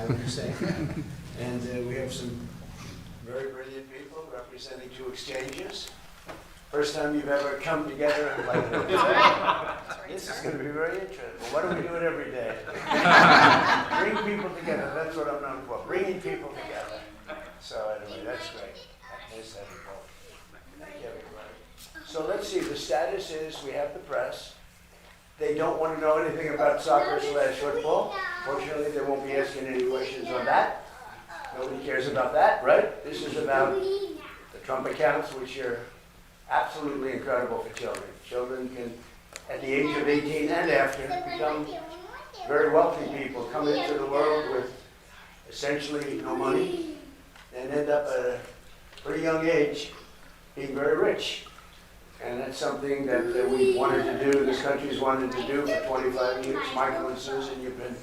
would you say? And we have some very brilliant people representing two exchanges. First time you've ever come together and like, this is going to be very interesting. Well, why don't we do it every day? Bring people together. That's what I'm known for. Bringing people together. So anyway, that's great. Nice having you both. Thank you, everybody. So let's see. The status is we have the press. They don't want to know anything about soccer/football. Fortunately, they won't be asking any questions on that. Nobody cares about that, right? This is about the Trump accounts, which are absolutely incredible for children. Children can, at the age of 18 and after, become very wealthy people, come into the world with essentially no money, and end up at a pretty young age being very rich. And that's something that we wanted to do, this country's wanted to do for 25 years. Michael and Susan, you've been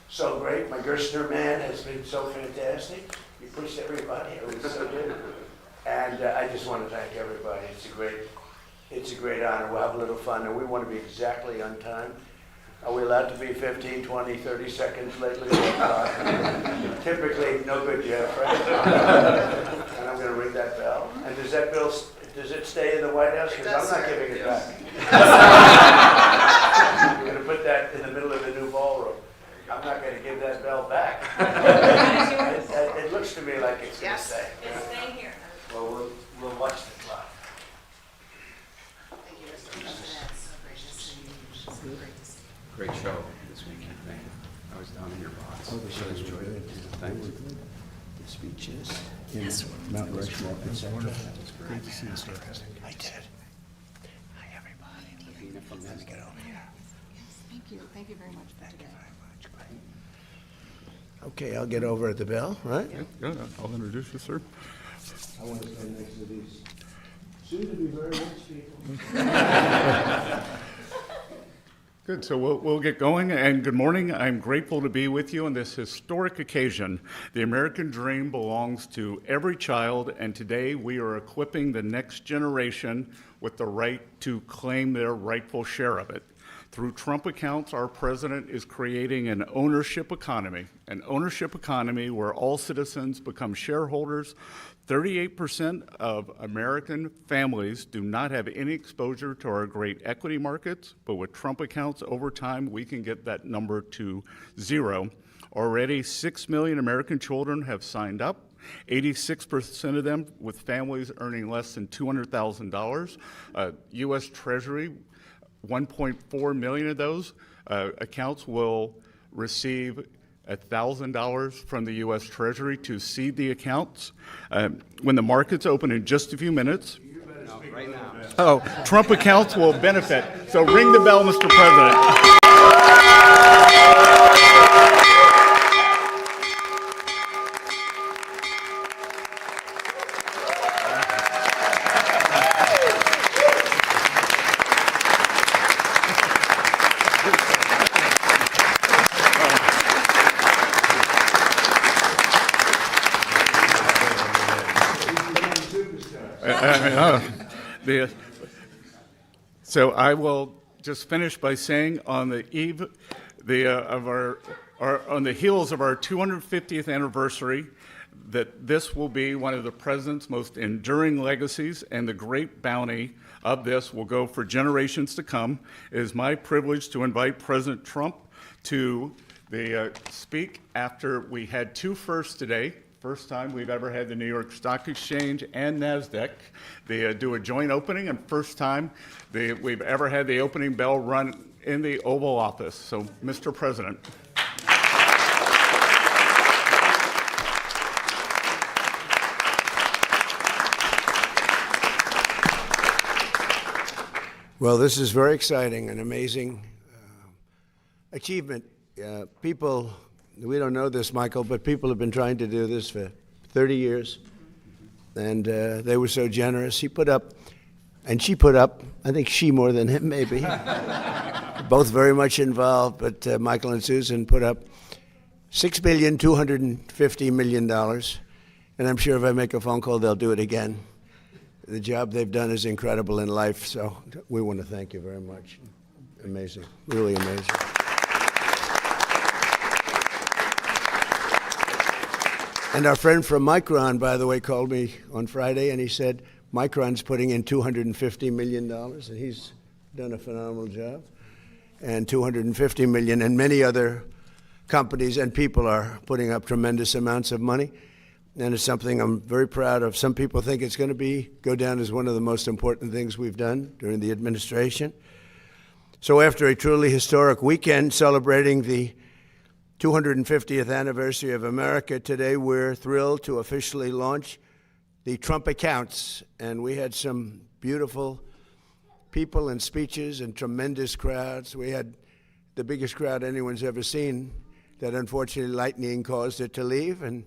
so great. My Gerstner man has been so fantastic. You pushed everybody, it was so good. And I just want to thank everybody. It's a great honor. We'll have a little fun, and we want to be exactly on time. Are we allowed to be 15, 20, 30 seconds late? Typically, no good, Jeff, right? And I'm going to ring that bell. And does that bell, does it stay in the White House? Because I'm not giving it back. We're going to put that in the middle of the new ballroom. I'm not going to give that bell back. It looks to me like it's going to stay. It's staying here. Well, we'll watch the clock. Thank you, Mr. President. So gracious and great to see you. Great show this weekend. Thank you. I was down in your box. Oh, the show was enjoyed it. Thanks. The speeches in Mount Rushmore, etc. Great to see you, sir. I did. Hi, everybody. Let me get over here. Yes, thank you. Thank you very much for today. Okay, I'll get over at the bell, right? Yeah, I'll introduce you, sir. I want to stand next to these soon-to-be very rich people. Good, so we'll get going, and good morning. I'm grateful to be with you on this historic occasion. The American dream belongs to every child, and today we are equipping the next generation with the right to claim their rightful share of it. Through Trump accounts, our president is creating an ownership economy where all citizens become shareholders. 38% of American families do not have any exposure to our great equity markets, but with Trump accounts, over time, we can get that number to 0. Already, 6 million American children have signed up. 86% of them with families earning less than $200,000. U.S. Treasury, 1.4 million of those accounts will receive $1,000 from the U.S. Treasury to seed the accounts. When the markets open in just a few minutes, Right now. Trump accounts will benefit. So ring the bell, Mr. President. So I will just finish by saying, on the eve on the heels of our 250th anniversary, that this will be one of the president's most enduring legacies, and the great bounty of this will go for generations to come. It is my privilege to invite President Trump to speak after we had two firsts today. First time we've ever had the New York Stock Exchange and NASDAQ. They do a joint opening, and first time we've ever had the opening bell run in the Oval Office. So, Mr. President. Well, this is very exciting, an amazing achievement. People, we don't know this, Michael, but people have been trying to do this for 30 years, and they were so generous. He put up, and she put up, I think she more than him, maybe. Both very much involved, but Michael and Susan put up $6.25 billion, and I'm sure if I make a phone call, they'll do it again. The job they've done is incredible in life, so we want to thank you very much. Amazing, really amazing. And our friend from Micron, by the way, called me on Friday, and he said Micron's putting in $250 million, and he's done a phenomenal job. And $250 million, and many other companies and people are putting up tremendous amounts of money. And it's something I'm very proud of. Some people think it's going to go down as one of the most important things we've done during the administration. So after a truly historic weekend celebrating the 250th anniversary of America, today we're thrilled to officially launch the Trump accounts. And we had some beautiful people and speeches and tremendous crowds. We had the biggest crowd anyone's ever seen that unfortunately lightning caused it to leave. And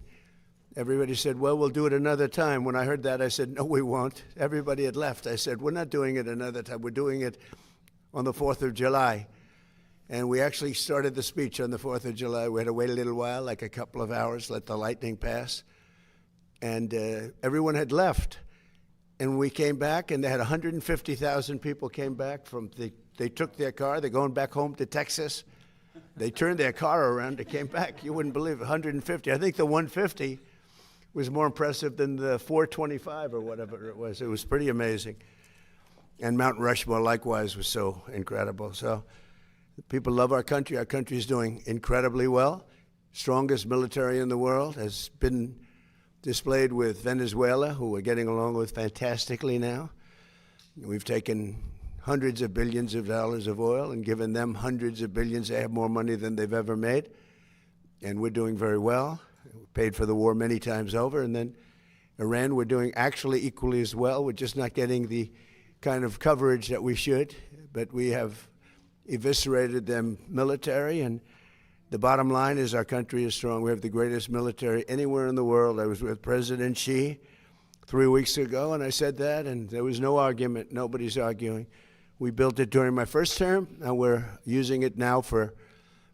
everybody said, well, we'll do it another time. When I heard that, I said, no, we won't. Everybody had left. I said, we're not doing it another time. We're doing it on the 4th of July. And we actually started the speech on the 4th of July. We had to wait a little while, like a couple of hours, let the lightning pass. And everyone had left. And we came back, and they had 150,000 people came back from, they took their car. They're going back home to Texas. They turned their car around. They came back. You wouldn't believe it, 150. I think the 150 was more impressive than the 425 or whatever it was. It was pretty amazing. And Mount Rushmore, likewise, was so incredible. So people love our country. Our country is doing incredibly well. Strongest military in the world has been displayed with Venezuela, who we're getting along with fantastically now. We've taken hundreds of billions of dollars of oil and given them hundreds of billions. They have more money than they've ever made. And we're doing very well. We paid for the war many times over. And then Iran, we're doing actually equally as well. We're just not getting the kind of coverage that we should. But we have eviscerated them military. And the bottom line is our country is strong. We have the greatest military anywhere in the world. I was with President Xi 3 weeks ago, and I said that, and there was no argument. Nobody's arguing. We built it during my first term, and we're using it now for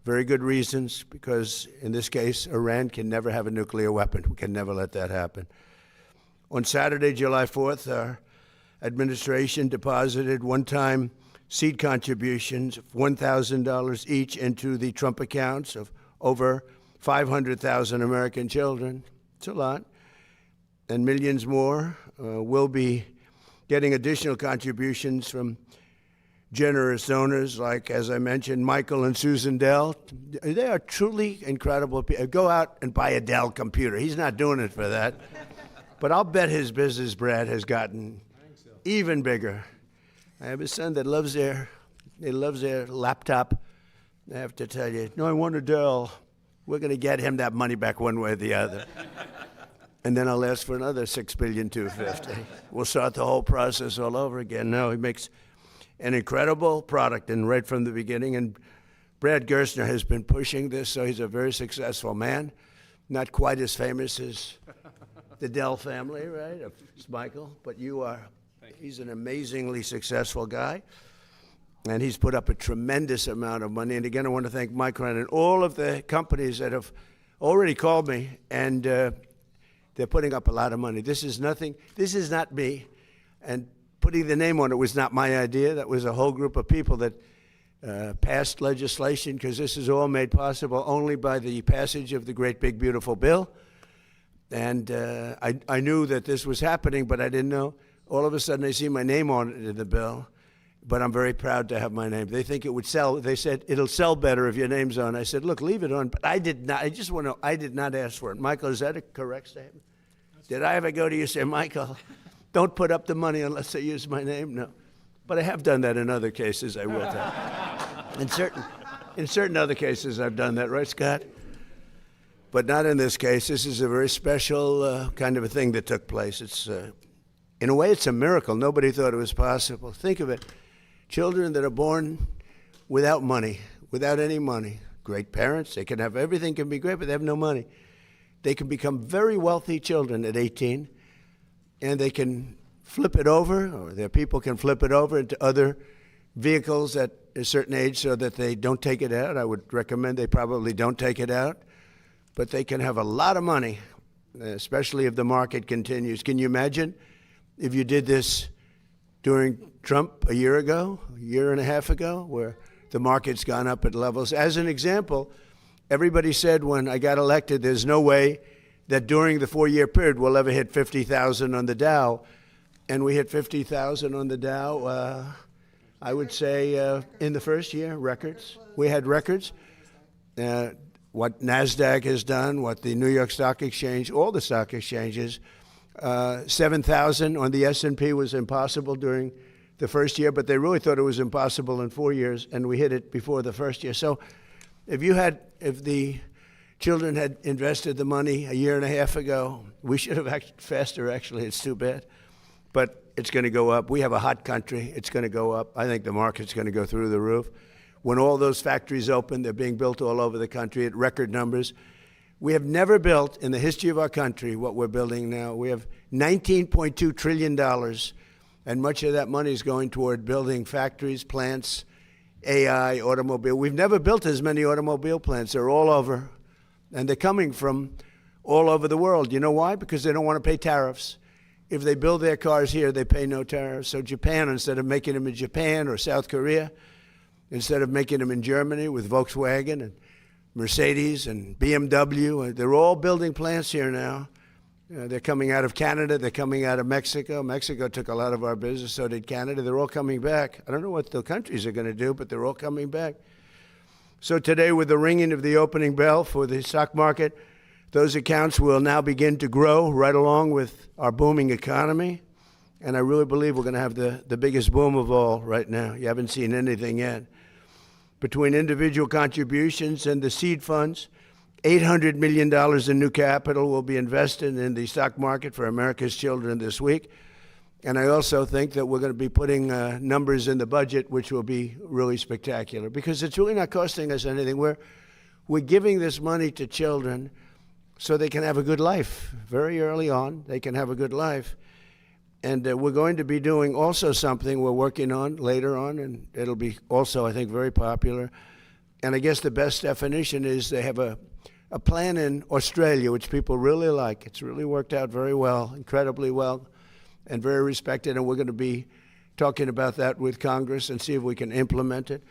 very good reasons, because in this case, Iran can never have a nuclear weapon. We can never let that happen. On Saturday, July 4th, our administration deposited one-time seed contributions of $1,000 each into the Trump accounts of over 500,000 American children. It's a lot. And millions more will be getting additional contributions from generous donors like, as I mentioned, Michael and Susan Dell. They are truly incredible people. Go out and buy a Dell computer. He's not doing it for that. But I'll bet his business, Brad, has gotten even bigger. I have a son that loves their laptop. I have to tell you, no, I want a Dell. We're going to get him that money back one way or the other. And then I'll ask for another $6,250,000. We'll start the whole process all over again. No, he makes an incredible product, and right from the beginning. And Brad Gerstner has been pushing this, so he's a very successful man. Not quite as famous as the Dell family, right? It's Michael, but you are. He's an amazingly successful guy, and he's put up a tremendous amount of money. And again, I want to thank Micron and all of the companies that have already called me, and they're putting up a lot of money. This is nothing. This is not me, and putting the name on it was not my idea. That was a whole group of people that passed legislation, because this is all made possible only by the passage of the great big beautiful bill. And I knew that this was happening, but I didn't know. All of a sudden, I see my name on it in the bill, but I'm very proud to have my name. They think it would sell. They said, it'll sell better if your name's on. I said, look, leave it on. But I did not. I just want to know, I did not ask for it. Michael, is that a correct statement? Did I ever go to you and say, Michael, don't put up the money unless they use my name? No. But I have done that in other cases. I will tell. In certain other cases, I've done that. Right, Scott? But not in this case. This is a very special kind of a thing that took place. It's in a way, it's a miracle. Nobody thought it was possible. Think of it. Children that are born without money, without any money. Great parents. They can have everything can be great, but they have no money. They can become very wealthy children at 18, and they can flip it over, or their people can flip it over into other vehicles at a certain age so that they don't take it out. I would recommend they probably don't take it out. But they can have a lot of money, especially if the market continues. Can you imagine if you did this during Trump a year and a half ago, where the market's gone up at levels? As an example, everybody said when I got elected, there's no way that during the 4-year period we'll ever hit 50,000 on the Dow. And we hit 50,000 on the Dow, I would say, in the first year, records. We had records. What NASDAQ has done, what the New York Stock Exchange, all the stock exchanges, 7,000 on the S&P was impossible during the first year, but they really thought it was impossible in 4 years, and we hit it before the first year. So if the children had invested the money a year and a half ago, we should have acted faster, actually. It's too bad. But it's going to go up. We have a hot country. It's going to go up. I think the market's going to go through the roof. When all those factories open, they're being built all over the country at record numbers. We have never built in the history of our country what we're building now. We have $19.2 trillion, and much of that money is going toward building factories, plants, AI, automobile. We've never built as many automobile plants. They're all over, and they're coming from all over the world. You know why? Because they don't want to pay tariffs. If they build their cars here, they pay no tariffs. So Japan, instead of making them in Japan or South Korea, instead of making them in Germany with Volkswagen and Mercedes and BMW, they're all building plants here now. They're coming out of Canada. They're coming out of Mexico. Mexico took a lot of our business, so did Canada. They're all coming back. I don't know what the countries are going to do, but they're all coming back. So today, with the ringing of the opening bell for the stock market, those accounts will now begin to grow right along with our booming economy. And I really believe we're going to have the biggest boom of all right now. You haven't seen anything yet. Between individual contributions and the seed funds, $800 million in new capital will be invested in the stock market for America's children this week. And I also think that we're going to be putting numbers in the budget, which will be really spectacular, because it's really not costing us anything. We're giving this money to children so they can have a good life. Very early on, they can have a good life. And we're going to be doing also something we're working on later on, and it'll be also, I think, very popular. And I guess the best definition is they have a plan in Australia, which people really like. It's really worked out very well, incredibly well, and very respected. And we're going to be talking about that with Congress and see if we can implement it.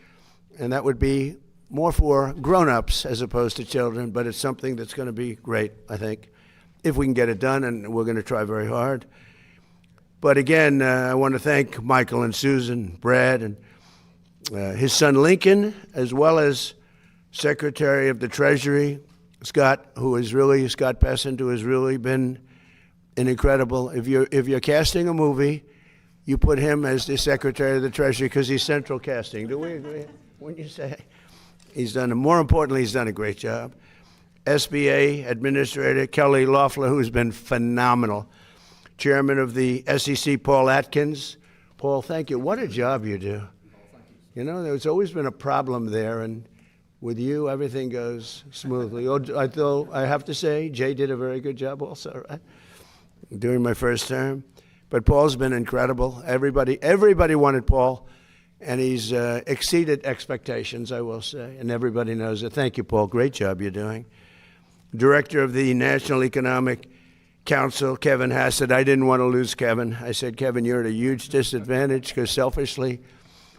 And that would be more for grown-ups as opposed to children, but it's something that's going to be great, I think, if we can get it done, and we're going to try very hard. But again, I want to thank Michael and Susan, Brad, and his son Lincoln, as well as Secretary of the Treasury, Scott Bessent, who has really been an incredible. If you're casting a movie, you put him as the Secretary of the Treasury because he's central casting. Do we agree? Wouldn't you say? More importantly, he's done a great job. SBA Administrator Kelly Loeffler, who's been phenomenal. Chairman of the SEC, Paul Atkins. Paul, thank you. What a job you do. You know, there's always been a problem there, and with you, everything goes smoothly. Although I have to say, Jay did a very good job also, right? During my first term. But Paul's been incredible. Everybody wanted Paul, and he's exceeded expectations, I will say, and everybody knows it. Thank you, Paul. Great job you're doing. Director of the National Economic Council, Kevin Hassett. I didn't want to lose Kevin. I said, Kevin, you're at a huge disadvantage because selfishly,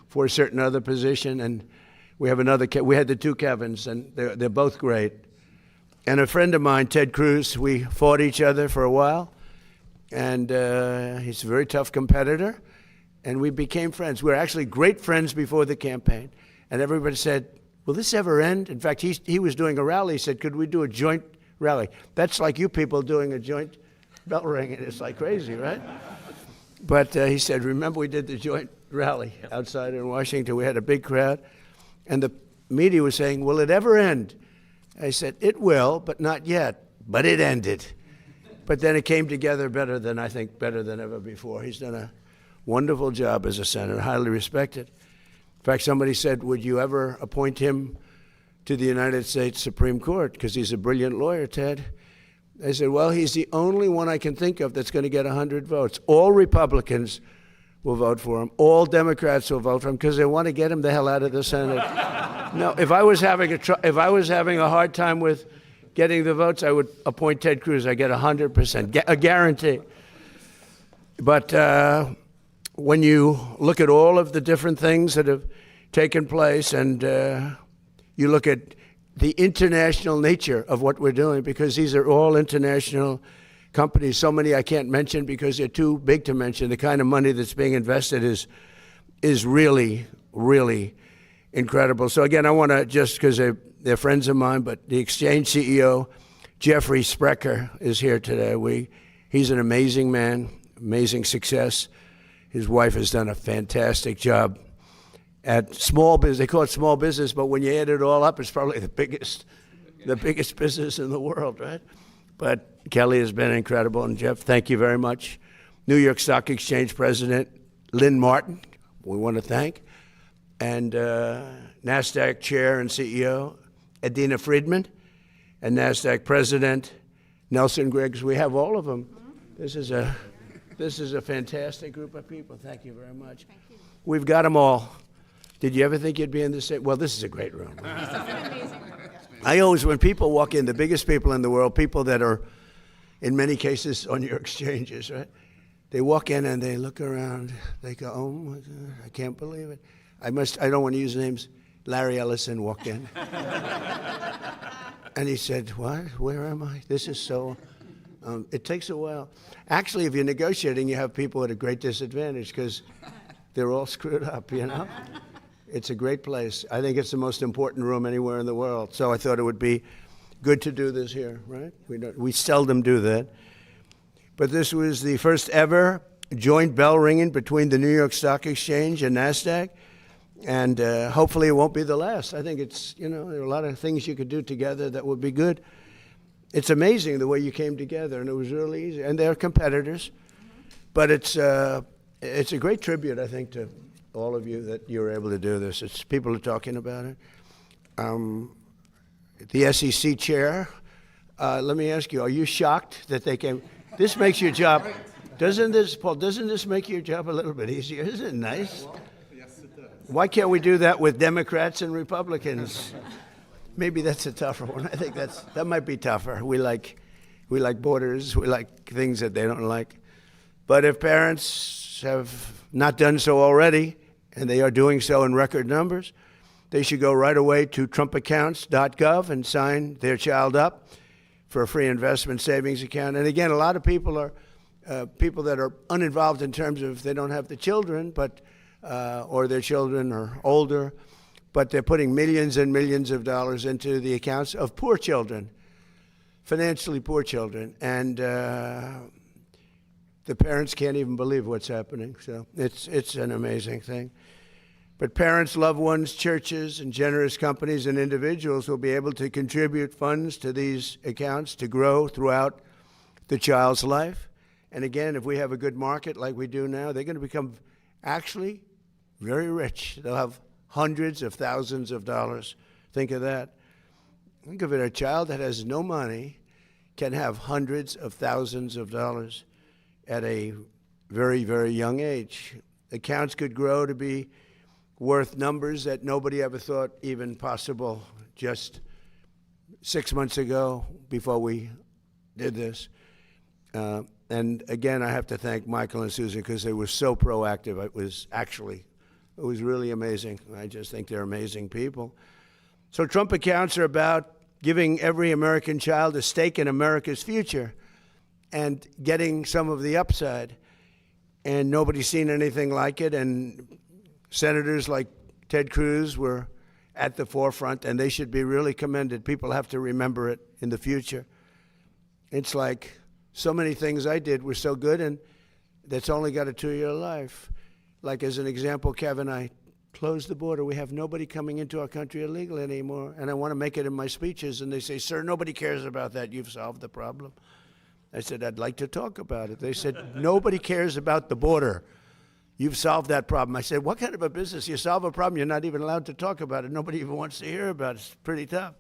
for a certain other position, and we had the two Kevins, and they're both great. And a friend of mine, Ted Cruz, we fought each other for a while, and he's a very tough competitor, and we became friends. We were actually great friends before the campaign, and everybody said, will this ever end? In fact, he was doing a rally. He said, could we do a joint rally? That's like you people doing a joint bell ringing. It's like crazy, right? But he said, remember we did the joint rally outside in Washington. We had a big crowd. And the media was saying, will it ever end? I said, it will, but not yet. But it ended. But then it came together better than ever before. He's done a wonderful job as a senator, highly respected. In fact, somebody said, would you ever appoint him to the United States Supreme Court? Because he's a brilliant lawyer, Ted. I said, well, he's the only one I can think of that's going to get 100 votes. All Republicans will vote for him. All Democrats will vote for him because they want to get him the hell out of the Senate. No, if I was having a hard time with getting the votes, I would appoint Ted Cruz. I get 100%, a guarantee. But when you look at all of the different things that have taken place, and you look at the international nature of what we're doing, because these are all international companies. So many I can't mention because they're too big to mention. The kind of money that's being invested is really, really incredible. So again, I want to, just because they're friends of mine, but the Exchange CEO, Jeffrey Sprecher, is here today. He's an amazing man, amazing success. His wife has done a fantastic job at small business. They call it small business, but when you add it all up, it's probably the biggest business in the world, right? But Kelly has been incredible, and Jeff, thank you very much. New York Stock Exchange President Lynn Martin, we want to thank, and NASDAQ Chair and CEO Adina Friedman, and NASDAQ President Nelson Griggs. We have all of them. This is a fantastic group of people. Thank you very much. Thank you. We've got them all. Did you ever think you'd be in this? Well, this is a great room. This is an amazing room. I always, when people walk in, the biggest people in the world, people that are, in many cases, on your exchanges, right? They walk in and they look around. They go, "Oh my God, I can't believe it." I don't want to use names. Larry Ellison walked in, and he said, "What? Where am I? This is so." It takes a while. Actually, if you're negotiating, you have people at a great disadvantage because they're all screwed up, you know? It's a great place. I think it's the most important room anywhere in the world. So I thought it would be good to do this here, right? We seldom do that. But this was the first ever joint bell ringing between the New York Stock Exchange and NASDAQ. And hopefully it won't be the last. I think it's, there are a lot of things you could do together that would be good. It's amazing the way you came together, and it was really easy. And they're competitors. But it's a great tribute, I think, to all of you that you're able to do this. People are talking about it. The SEC chair, let me ask you, are you shocked that they came? This makes your job, doesn't this make your job a little bit easier? Isn't it nice? Yes, it does. Why can't we do that with Democrats and Republicans? Maybe that's a tougher one. I think that might be tougher. We like borders. We like things that they don't like. But if parents have not done so already, and they are doing so in record numbers, they should go right away to trumpaccounts.gov and sign their child up for a free investment savings account. And again, a lot of people are people that are uninvolved in terms of they don't have the children, but or their children are older, but they're putting millions and millions of dollars into the accounts of poor children, financially poor children. And the parents can't even believe what's happening. So it's an amazing thing. But parents, loved ones, churches, and generous companies and individuals will be able to contribute funds to these accounts to grow throughout the child's life. And again, if we have a good market like we do now, they're going to become actually very rich. They'll have hundreds of thousands of dollars. Think of that. Think of it, a child that has no money can have hundreds of thousands of dollars at a very, very young age. Accounts could grow to be worth numbers that nobody ever thought even possible just 6 months ago before we did this. And again, I have to thank Michael and Susan because they were so proactive. It was really amazing. I just think they're amazing people. So Trump accounts are about giving every American child a stake in America's future and getting some of the upside. And nobody's seen anything like it. And senators like Ted Cruz were at the forefront, and they should be really commended. People have to remember it in the future. It's like so many things I did were so good, and that's only got a 2-year life. Like, as an example, Kevin, I closed the border. We have nobody coming into our country illegally anymore. And I want to make it in my speeches. And they say, "Sir, nobody cares about that. You've solved the problem." I said, "I'd like to talk about it." They said, "Nobody cares about the border. You've solved that problem." I said, "What kind of a business? You solve a problem, you're not even allowed to talk about it. Nobody even wants to hear about it. It's pretty tough."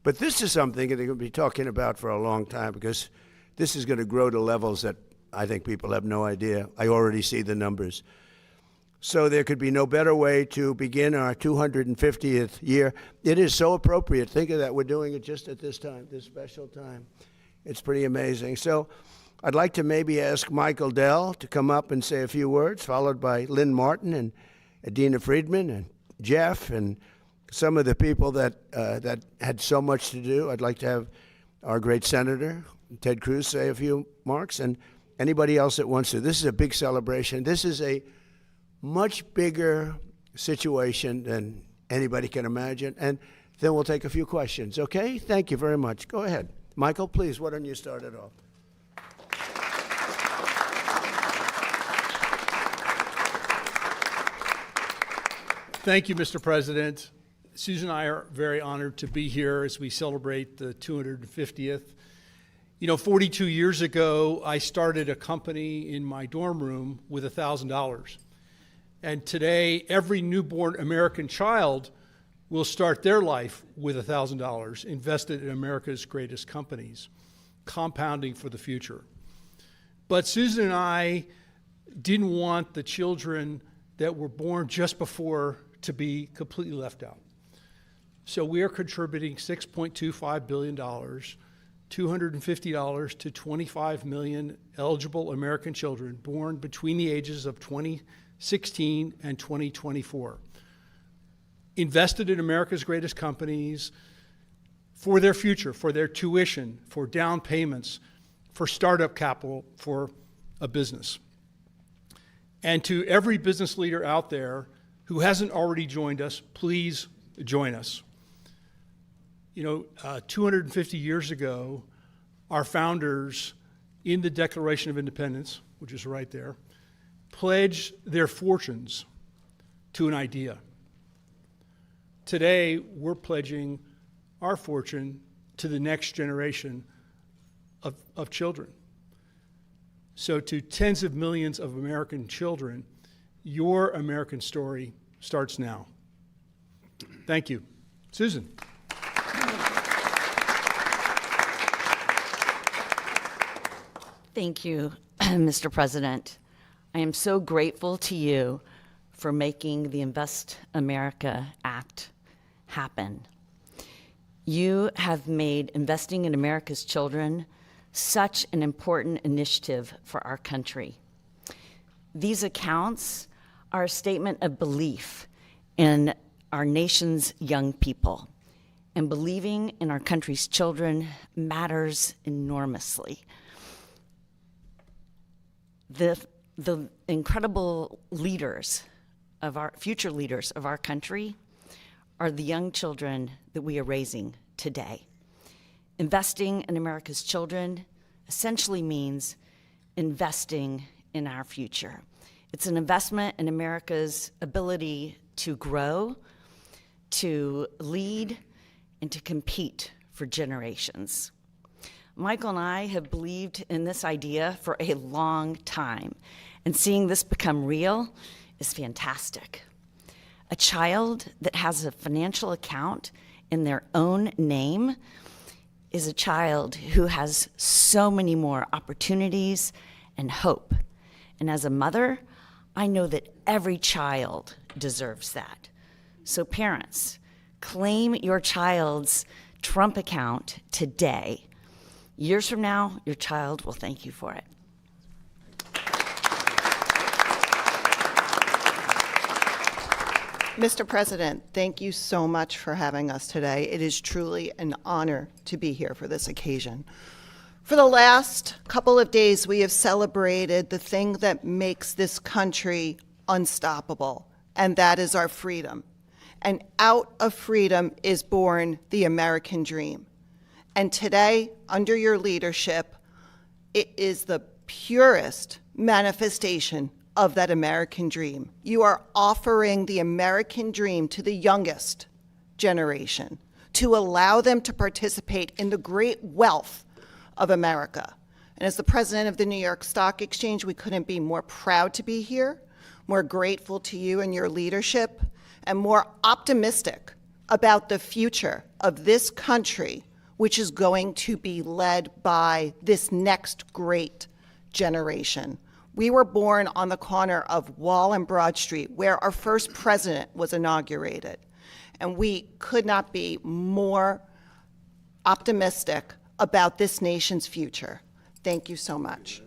But this is something that they're going to be talking about for a long time because this is going to grow to levels that I think people have no idea. I already see the numbers. So there could be no better way to begin our 250th year. It is so appropriate. Think of that. We're doing it just at this time, this special time. It's pretty amazing. So I'd like to maybe ask Michael Dell to come up and say a few words, followed by Lynn Martin and Adina Friedman and Jeff and some of the people that had so much to do. I'd like to have our great Senator, Ted Cruz, say a few marks, and anybody else that wants to. This is a big celebration. This is a much bigger situation than anybody can imagine. And then we'll take a few questions, okay? Thank you very much. Go ahead. Michael, please, why don't you start it off? Thank you, Mr. President. Susan and I are very honored to be here as we celebrate the 250th. You know, 42 years ago, I started a company in my dorm room with $1,000. And today, every newborn American child will start their life with $1,000 invested in America's greatest companies, compounding for the future. But Susan and I didn't want the children that were born just before to be completely left out. So we are contributing $6.25 billion, $250 to 25 million eligible American children born between the ages of 2016 and 2024, invested in America's greatest companies for their future, for their tuition, for down payments, for startup capital for a business. And to every business leader out there who hasn't already joined us, please join us. You know, 250 years ago, our founders in the Declaration of Independence, which is right there, pledged their fortunes to an idea. Today, we're pledging our fortune to the next generation of children. So to tens of millions of American children, your American story starts now. Thank you. Susan. Thank you, Mr. President. I am so grateful to you for making the Invest America Act happen. You have made investing in America's children such an important initiative for our country. These accounts are a statement of belief in our nation's young people, and believing in our country's children matters enormously. The incredible leaders of our future leaders of our country are the young children that we are raising today. Investing in America's children essentially means investing in our future. It's an investment in America's ability to grow, to lead, and to compete for generations. Michael and I have believed in this idea for a long time, and seeing this become real is fantastic. A child that has a financial account in their own name is a child who has so many more opportunities and hope. And as a mother, I know that every child deserves that. So parents, claim your child's Trump account today. Years from now, your child will thank you for it. Mr. President, thank you so much for having us today. It is truly an honor to be here for this occasion. For the last couple of days, we have celebrated the thing that makes this country unstoppable, and that is our freedom. And out of freedom is born the American dream. And today, under your leadership, it is the purest manifestation of that American dream. You are offering the American dream to the youngest generation to allow them to participate in the great wealth of America. And as the president of the New York Stock Exchange, we couldn't be more proud to be here, more grateful to you and your leadership, and more optimistic about the future of this country, which is going to be led by this next great generation. We were born on the corner of Wall and Broad Street, where our first president was inaugurated. And we could not be more optimistic about this nation's future. Thank you so much.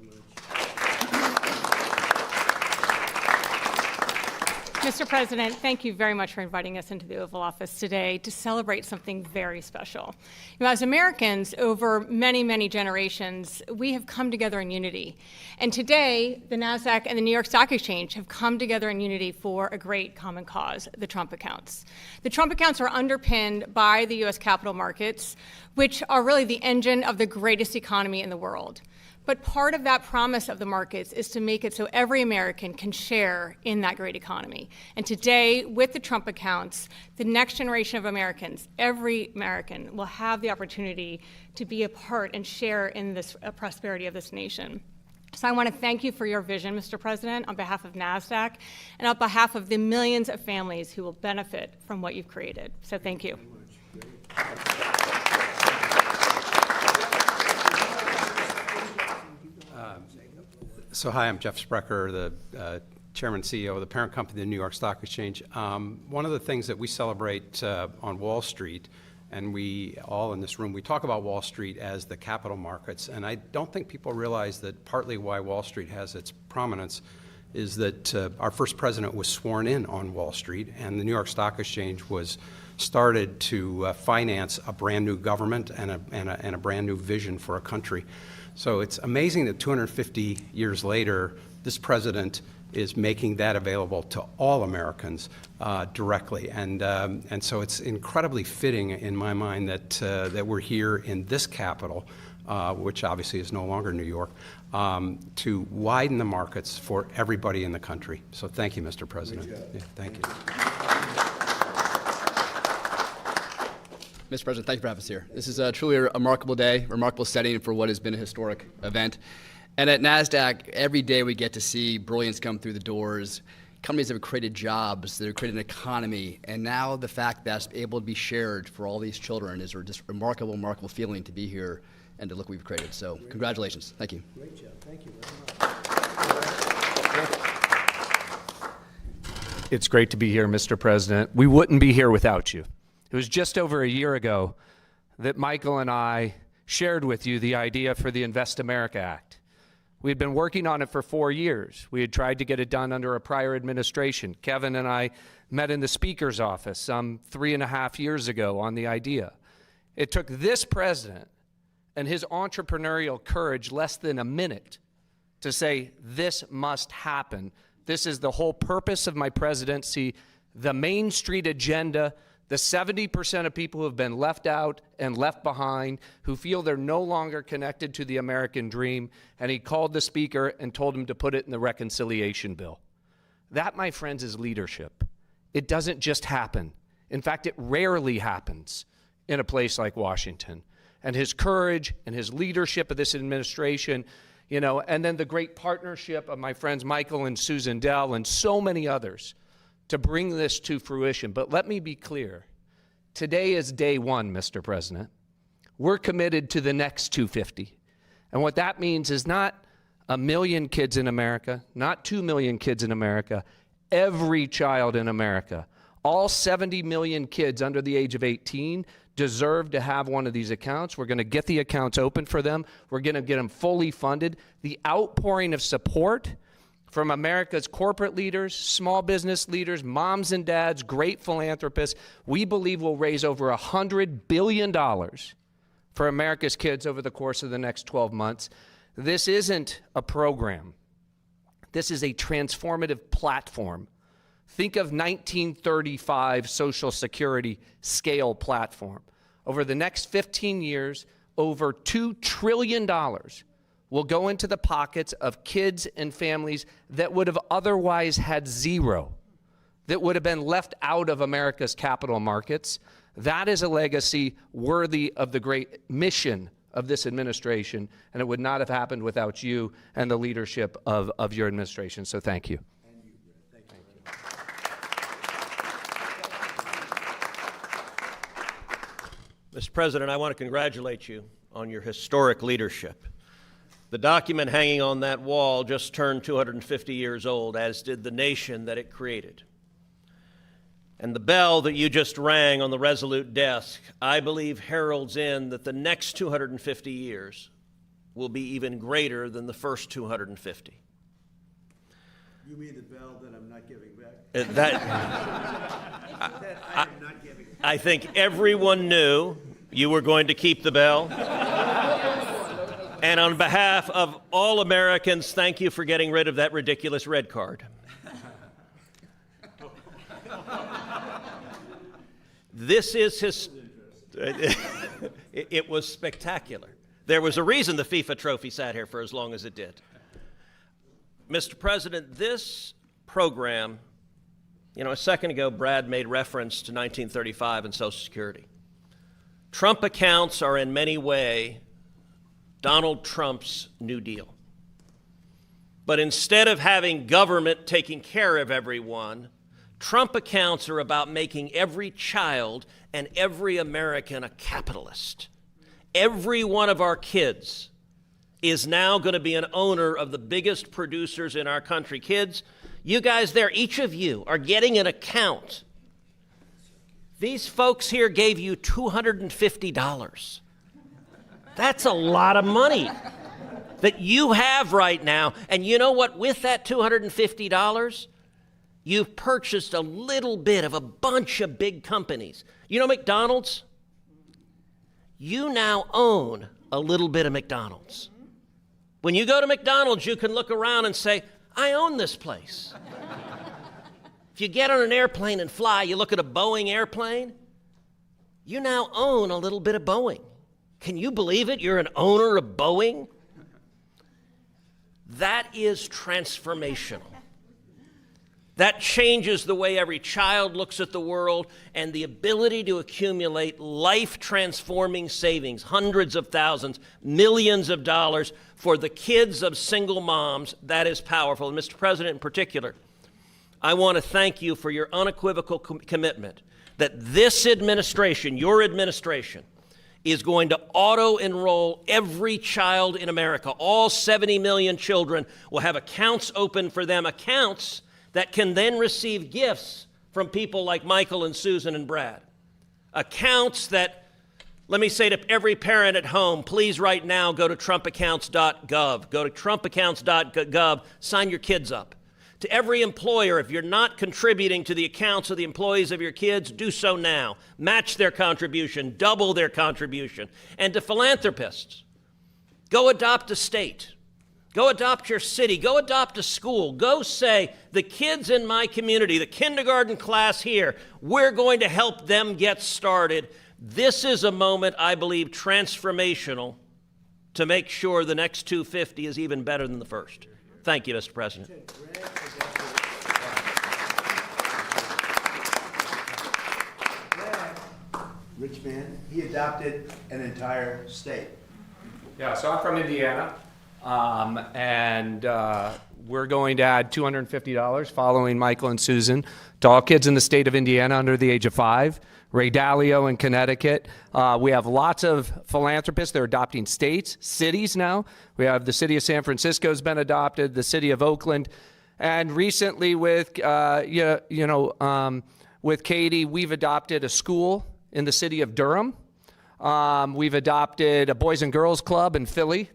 Mr. President, thank you very much for inviting us into the Oval Office today to celebrate something very special. As Americans, over many, many generations, we have come together in unity. And today, the NASDAQ and the New York Stock Exchange have come together in unity for a great common cause, the Trump accounts. The Trump accounts are underpinned by the U.S. capital markets, which are really the engine of the greatest economy in the world. But part of that promise of the markets is to make it so every American can share in that great economy. And today, with the Trump accounts, the next generation of Americans, every American, will have the opportunity to be a part and share in this prosperity of this nation. So I want to thank you for your vision, Mr. President, on behalf of NASDAQ and on behalf of the millions of families who will benefit from what you've created. So thank you. So hi, I'm Jeff Sprecher, the Chairman and CEO of the parent company, the New York Stock Exchange. One of the things that we celebrate on Wall Street, and we all in this room, we talk about Wall Street as the capital markets, and I don't think people realize that partly why Wall Street has its prominence is that our first president was sworn in on Wall Street, and the New York Stock Exchange was started to finance a brand new government and a brand new vision for a country. So it's amazing that 250 years later, this president is making that available to all Americans directly. And so it's incredibly fitting in my mind that we're here in this capital, which obviously is no longer New York, to widen the markets for everybody in the country. So thank you, Mr. President. Yeah, thank you. Mr. President, thank you for having us here. This is truly a remarkable day, remarkable setting for what has been a historic event. And at NASDAQ, every day we get to see brilliance come through the doors. Companies that have created jobs, that have created an economy, and now the fact that's able to be shared for all these children is just a remarkable, remarkable feeling to be here and to look what we've created. So congratulations. Thank you. Great job. Thank you very much. It's great to be here, Mr. President. We wouldn't be here without you. It was just over a year ago that Michael and I shared with you the idea for the Invest America Act. We had been working on it for 4 years. We had tried to get it done under a prior administration. Kevin and I met in the Speaker's office some 3.5 years ago on the idea. It took this president and his entrepreneurial courage less than a minute to say, this must happen. This is the whole purpose of my presidency, the Main Street agenda, the 70% of people who have been left out and left behind, who feel they're no longer connected to the American dream, and he called the Speaker and told him to put it in the reconciliation bill. That, my friends, is leadership. It doesn't just happen. In fact, it rarely happens in a place like Washington. And his courage and his leadership of this administration, and then the great partnership of my friends Michael and Susan Dell and so many others, to bring this to fruition. But let me be clear. Today is day one, Mr. President. We're committed to the next 250. And what that means is not 1 million kids in America, not 2 million kids in America, every child in America. All 70 million kids under the age of 18 deserve to have one of these accounts. We're going to get the accounts open for them. We're going to get them fully funded. The outpouring of support from America's corporate leaders, small business leaders, moms and dads, great philanthropists, we believe will raise over $100 billion for America's kids over the course of the next 12 months. This isn't a program. This is a transformative platform. Think of 1935 Social Security scale platform. Over the next 15 years, over $2 trillion will go into the pockets of kids and families that would have otherwise had zero, that would have been left out of America's capital markets. That is a legacy worthy of the great mission of this administration, and it would not have happened without you and the leadership of your administration. So thank you. Mr. President, I want to congratulate you on your historic leadership. The document hanging on that wall just turned 250 years old, as did the nation that it created. And the bell that you just rang on the Resolute desk, I believe, heralds in that the next 250 years will be even greater than the first 250. You mean the bell that I'm not giving back? That I am not giving back. I think everyone knew you were going to keep the bell. And on behalf of all Americans, thank you for getting rid of that ridiculous red card. This is his. It was spectacular. There was a reason the FIFA trophy sat here for as long as it did. Mr. President, this program, a second ago, Brad made reference to 1935 and Social Security. Trump accounts are in many ways Donald Trump's New Deal. But instead of having government taking care of everyone, Trump accounts are about making every child and every American a capitalist. Every one of our kids is now going to be an owner of the biggest producers in our country. Kids, you guys there, each of you are getting an account. These folks here gave you $250. That's a lot of money that you have right now. And you know what? With that $250, you've purchased a little bit of a bunch of big companies. You know McDonald's? You now own a little bit of McDonald's. When you go to McDonald's, you can look around and say, I own this place. If you get on an airplane and fly, you look at a Boeing airplane, you now own a little bit of Boeing. Can you believe it? You're an owner of Boeing? That is transformational. That changes the way every child looks at the world, and the ability to accumulate life-transforming savings, hundreds of thousands, millions of dollars for the kids of single moms, that is powerful. And Mr. President, in particular, I want to thank you for your unequivocal commitment that this administration, your administration, is going to auto-enroll every child in America. All 70 million children will have accounts open for them, accounts that can then receive gifts from people like Michael and Susan and Brad. Accounts that, let me say to every parent at home, please right now go to trumpaccounts.gov. Go to trumpaccounts.gov, sign your kids up. To every employer, if you're not contributing to the accounts of the employees of your kids, do so now. Match their contribution, double their contribution. And to philanthropists, go adopt a state. Go adopt your city. Go adopt a school. Go say, the kids in my community, the kindergarten class here, we're going to help them get started. This is a moment, I believe, transformational to make sure the next 250 is even better than the first. Thank you, Mr. President. Rich man, he adopted an entire state. Yeah, so I'm from Indiana, and we're going to add $250 following Michael and Susan to all kids in the state of Indiana under the age of 5. Ray Dalio in Connecticut. We have lots of philanthropists. They're adopting states, cities now. We have the city of San Francisco has been adopted, the city of Oakland, and recently with with Katie, we've adopted a school in the city of Durham. We've adopted a Boys and Girls Club in Philly.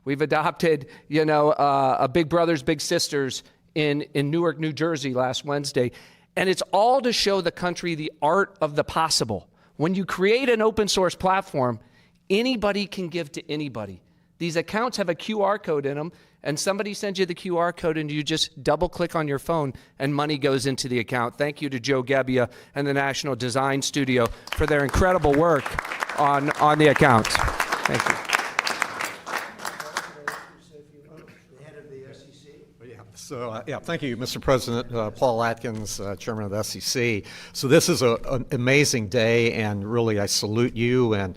We've adopted, a Big Brothers Big Sisters in Newark, New Jersey last Wednesday. And it's all to show the country the art of the possible. When you create an open source platform, anybody can give to anybody. These accounts have a QR code in them, and somebody sends you the QR code and you just double click on your phone and money goes into the account. Thank you to Joe Gebbia and the National Design Studio for their incredible work on the accounts. Thank you. So, thank you, Mr. President. Paul Atkins, Chairman of the SEC. So this is an amazing day, and really I salute you and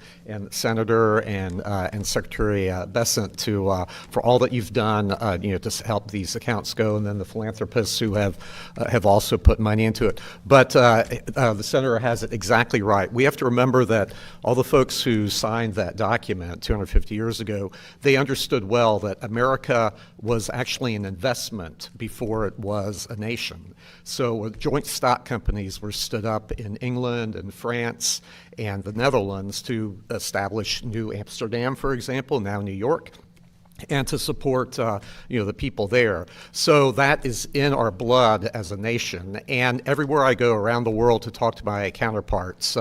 Senator and Secretary Bessent for all that you've done, to help these accounts go, and then the philanthropists who have also put money into it. But the Senator has it exactly right. We have to remember that all the folks who signed that document 250 years ago, they understood well that America was actually an investment before it was a nation. So joint stock companies were stood up in England and France and the Netherlands to establish New Amsterdam, for example, now New York. and to support the people there. So that is in our blood as a nation. And everywhere I go around the world to talk to my counterparts,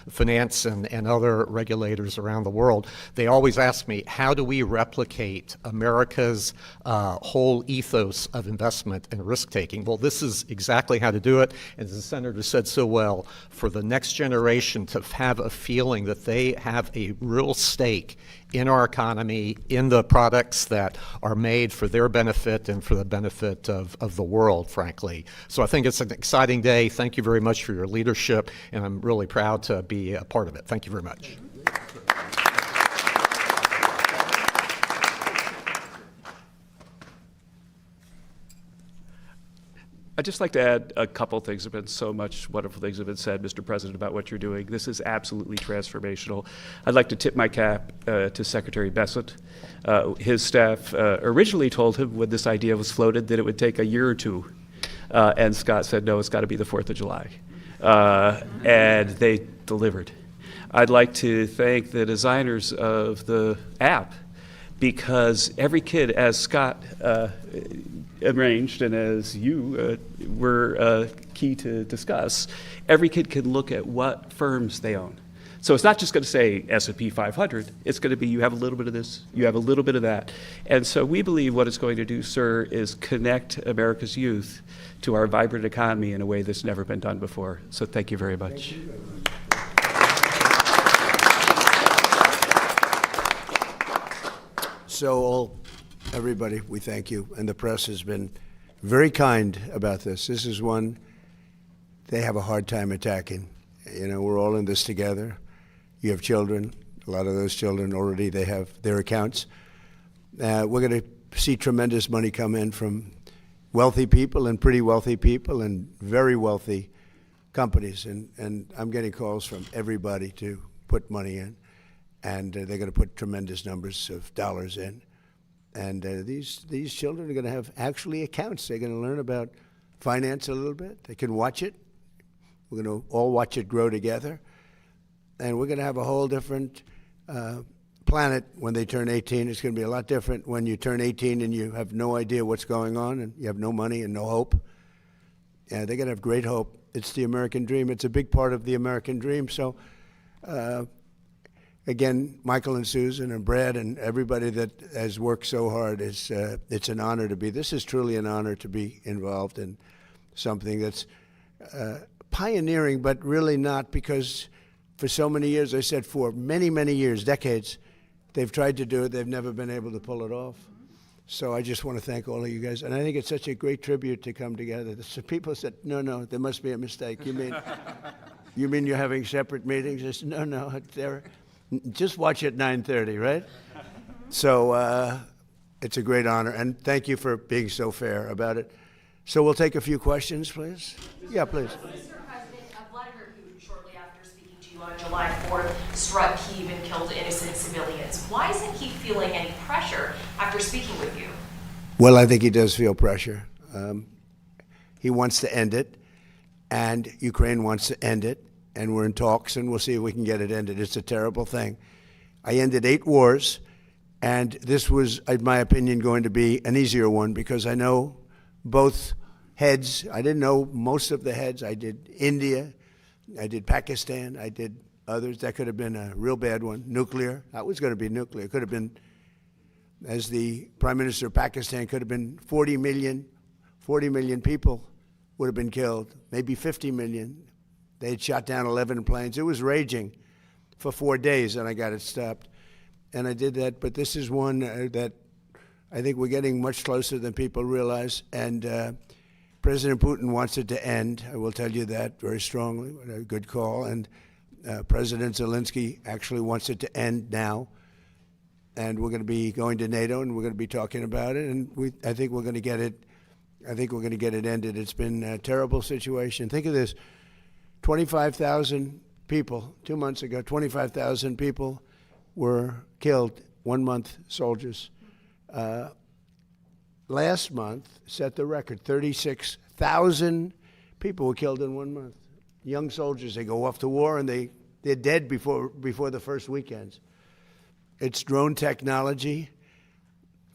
finance and other regulators around the world, they always ask me, how do we replicate America's whole ethos of investment and risk-taking? Well, this is exactly how to do it. And as the Senator said so well, for the next generation to have a feeling that they have a real stake in our economy, in the products that are made for their benefit and for the benefit of the world, frankly. So I think it's an exciting day. Thank you very much for your leadership, and I'm really proud to be a part of it. Thank you very much. I'd just like to add a couple things. There have been so much wonderful things have been said, Mr. President, about what you're doing. This is absolutely transformational. I'd like to tip my cap to Secretary Bessent. His staff originally told him when this idea was floated that it would take a year or two. And Scott said, no, it's got to be the 4th of July. And they delivered. I'd like to thank the designers of the app, because every kid, as Scott arranged and as you were key to discuss, every kid can look at what firms they own. So it's not just going to say S&P 500. It's going to be you have a little bit of this, you have a little bit of that. And so we believe what it's going to do, sir, is connect America's youth to our vibrant economy in a way that's never been done before. So thank you very much. Thank you. So everybody, we thank you. And the press has been very kind about this. This is one they have a hard time attacking. You know, we're all in this together. You have children. A lot of those children already, they have their accounts. We're going to see tremendous money come in from wealthy people and pretty wealthy people and very wealthy companies. And I'm getting calls from everybody to put money in. And they're going to put tremendous numbers of dollars in. And these children are going to have actually accounts. They're going to learn about finance a little bit. They can watch it. We're going to all watch it grow together. And we're going to have a whole different planet when they turn 18. It's going to be a lot different when you turn 18 and you have no idea what's going on and you have no money and no hope. They're going to have great hope. It's the American dream. It's a big part of the American dream. So, again, Michael and Susan and Brad and everybody that has worked so hard, it's an honor to be. This is truly an honor to be involved in something that's pioneering, but really not, because for so many years, I said for many, many years, decades, they've tried to do it. They've never been able to pull it off. So I just want to thank all of you guys. And I think it's such a great tribute to come together. So people said, no, there must be a mistake. You mean you're having separate meetings? I said, no, just watch at 9:30, right? So it's a great honor. And thank you for being so fair about it. So we'll take a few questions, please. Yeah, please. On July 4th, struck Kyiv and killed innocent civilians. Why isn't he feeling any pressure after speaking with you? Well, I think he does feel pressure. He wants to end it, and Ukraine wants to end it, and we're in talks, and we'll see if we can get it ended. It's a terrible thing. I ended 8 wars, and this was, in my opinion, going to be an easier one because I know both heads. I didn't know most of the heads. I did India. I did Pakistan. I did others. That could have been a real bad one. Nuclear. That was going to be nuclear. It could have been, as the Prime Minister of Pakistan, could have been 40 million people would have been killed, maybe 50 million. They had shot down 11 planes. It was raging for 4 days, and I got it stopped. And I did that. But this is one that I think we're getting much closer than people realize. And President Putin wants it to end. I will tell you that very strongly. A good call. And President Zelensky actually wants it to end now. And we're going to be going to NATO, and we're going to be talking about it. And I think we're going to get it. I think we're going to get it ended. It's been a terrible situation. Think of this: 25,000 people 2 months ago. 25,000 people were killed. 1 month, soldiers. Last month set the record. 36,000 people were killed in 1 month. Young soldiers, they go off to war and they're dead before the first weekends. It's drone technology.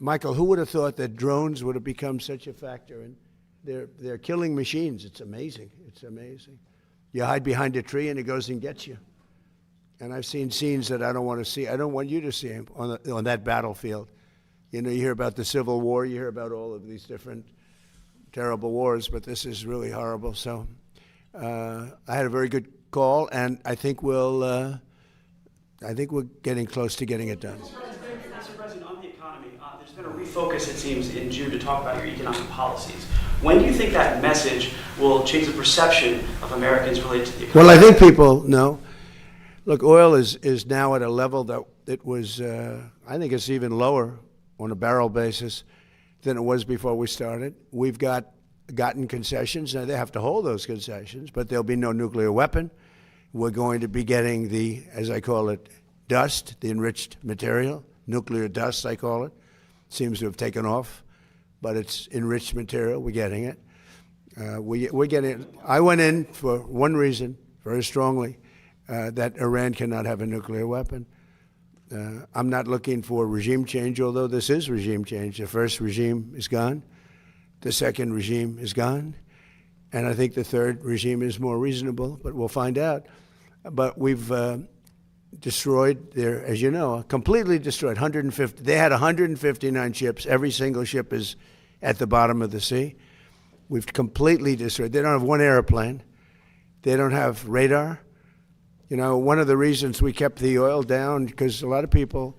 Michael, who would have thought that drones would have become such a factor? And they're killing machines. It's amazing. It's amazing. You hide behind a tree and it goes and gets you. And I've seen scenes that I don't want to see. I don't want you to see them on that battlefield. You know, you hear about the Civil War, you hear about all of these different terrible wars, but this is really horrible. So I had a very good call, and I think we're getting close to getting it done. Mr. President, on the economy, there's been a refocus, it seems, in June to talk about your economic policies. When do you think that message will change the perception of Americans related to the economy? Well, I think people know. Look, oil is now at a level that it was, I think it's even lower on a barrel basis than it was before we started. We've gotten concessions. Now, they have to hold those concessions, but there'll be no nuclear weapon. We're going to be getting the, as I call it, dust, the enriched material, nuclear dust, I call it. Seems to have taken off, but it's enriched material. We're getting it. We're getting it. I went in for one reason, very strongly, that Iran cannot have a nuclear weapon. I'm not looking for regime change, although this is regime change. The first regime is gone. The second regime is gone. And I think the third regime is more reasonable, but we'll find out. But we've destroyed their, as you know, completely destroyed 150. They had 159 ships. Every single ship is at the bottom of the sea. We've completely destroyed. They don't have one airplane. They don't have radar. You know, one of the reasons we kept the oil down, because a lot of people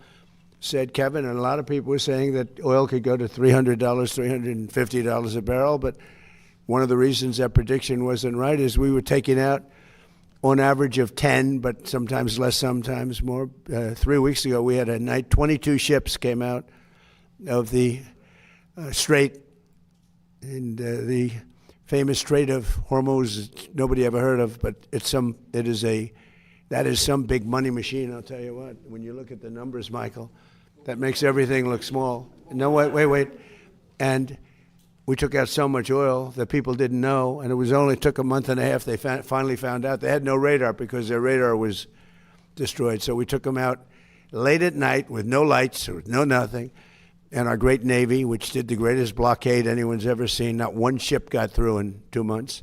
said, Kevin, and a lot of people were saying that oil could go to $300, $350 a barrel, but one of the reasons that prediction wasn't right is we were taking out on average of 10, but sometimes less, sometimes more. 3 weeks ago, we had a night, 22 ships came out of the Strait, and the famous Strait of Hormuz, nobody ever heard of, but that is some big money machine, I'll tell you what. When you look at the numbers, Michael, that makes everything look small. No, wait. And we took out so much oil that people didn't know, and it only took a month and a half. They finally found out. They had no radar because their radar was destroyed. So we took them out late at night with no lights, with no nothing. And our great Navy, which did the greatest blockade anyone's ever seen, not one ship got through in 2 months.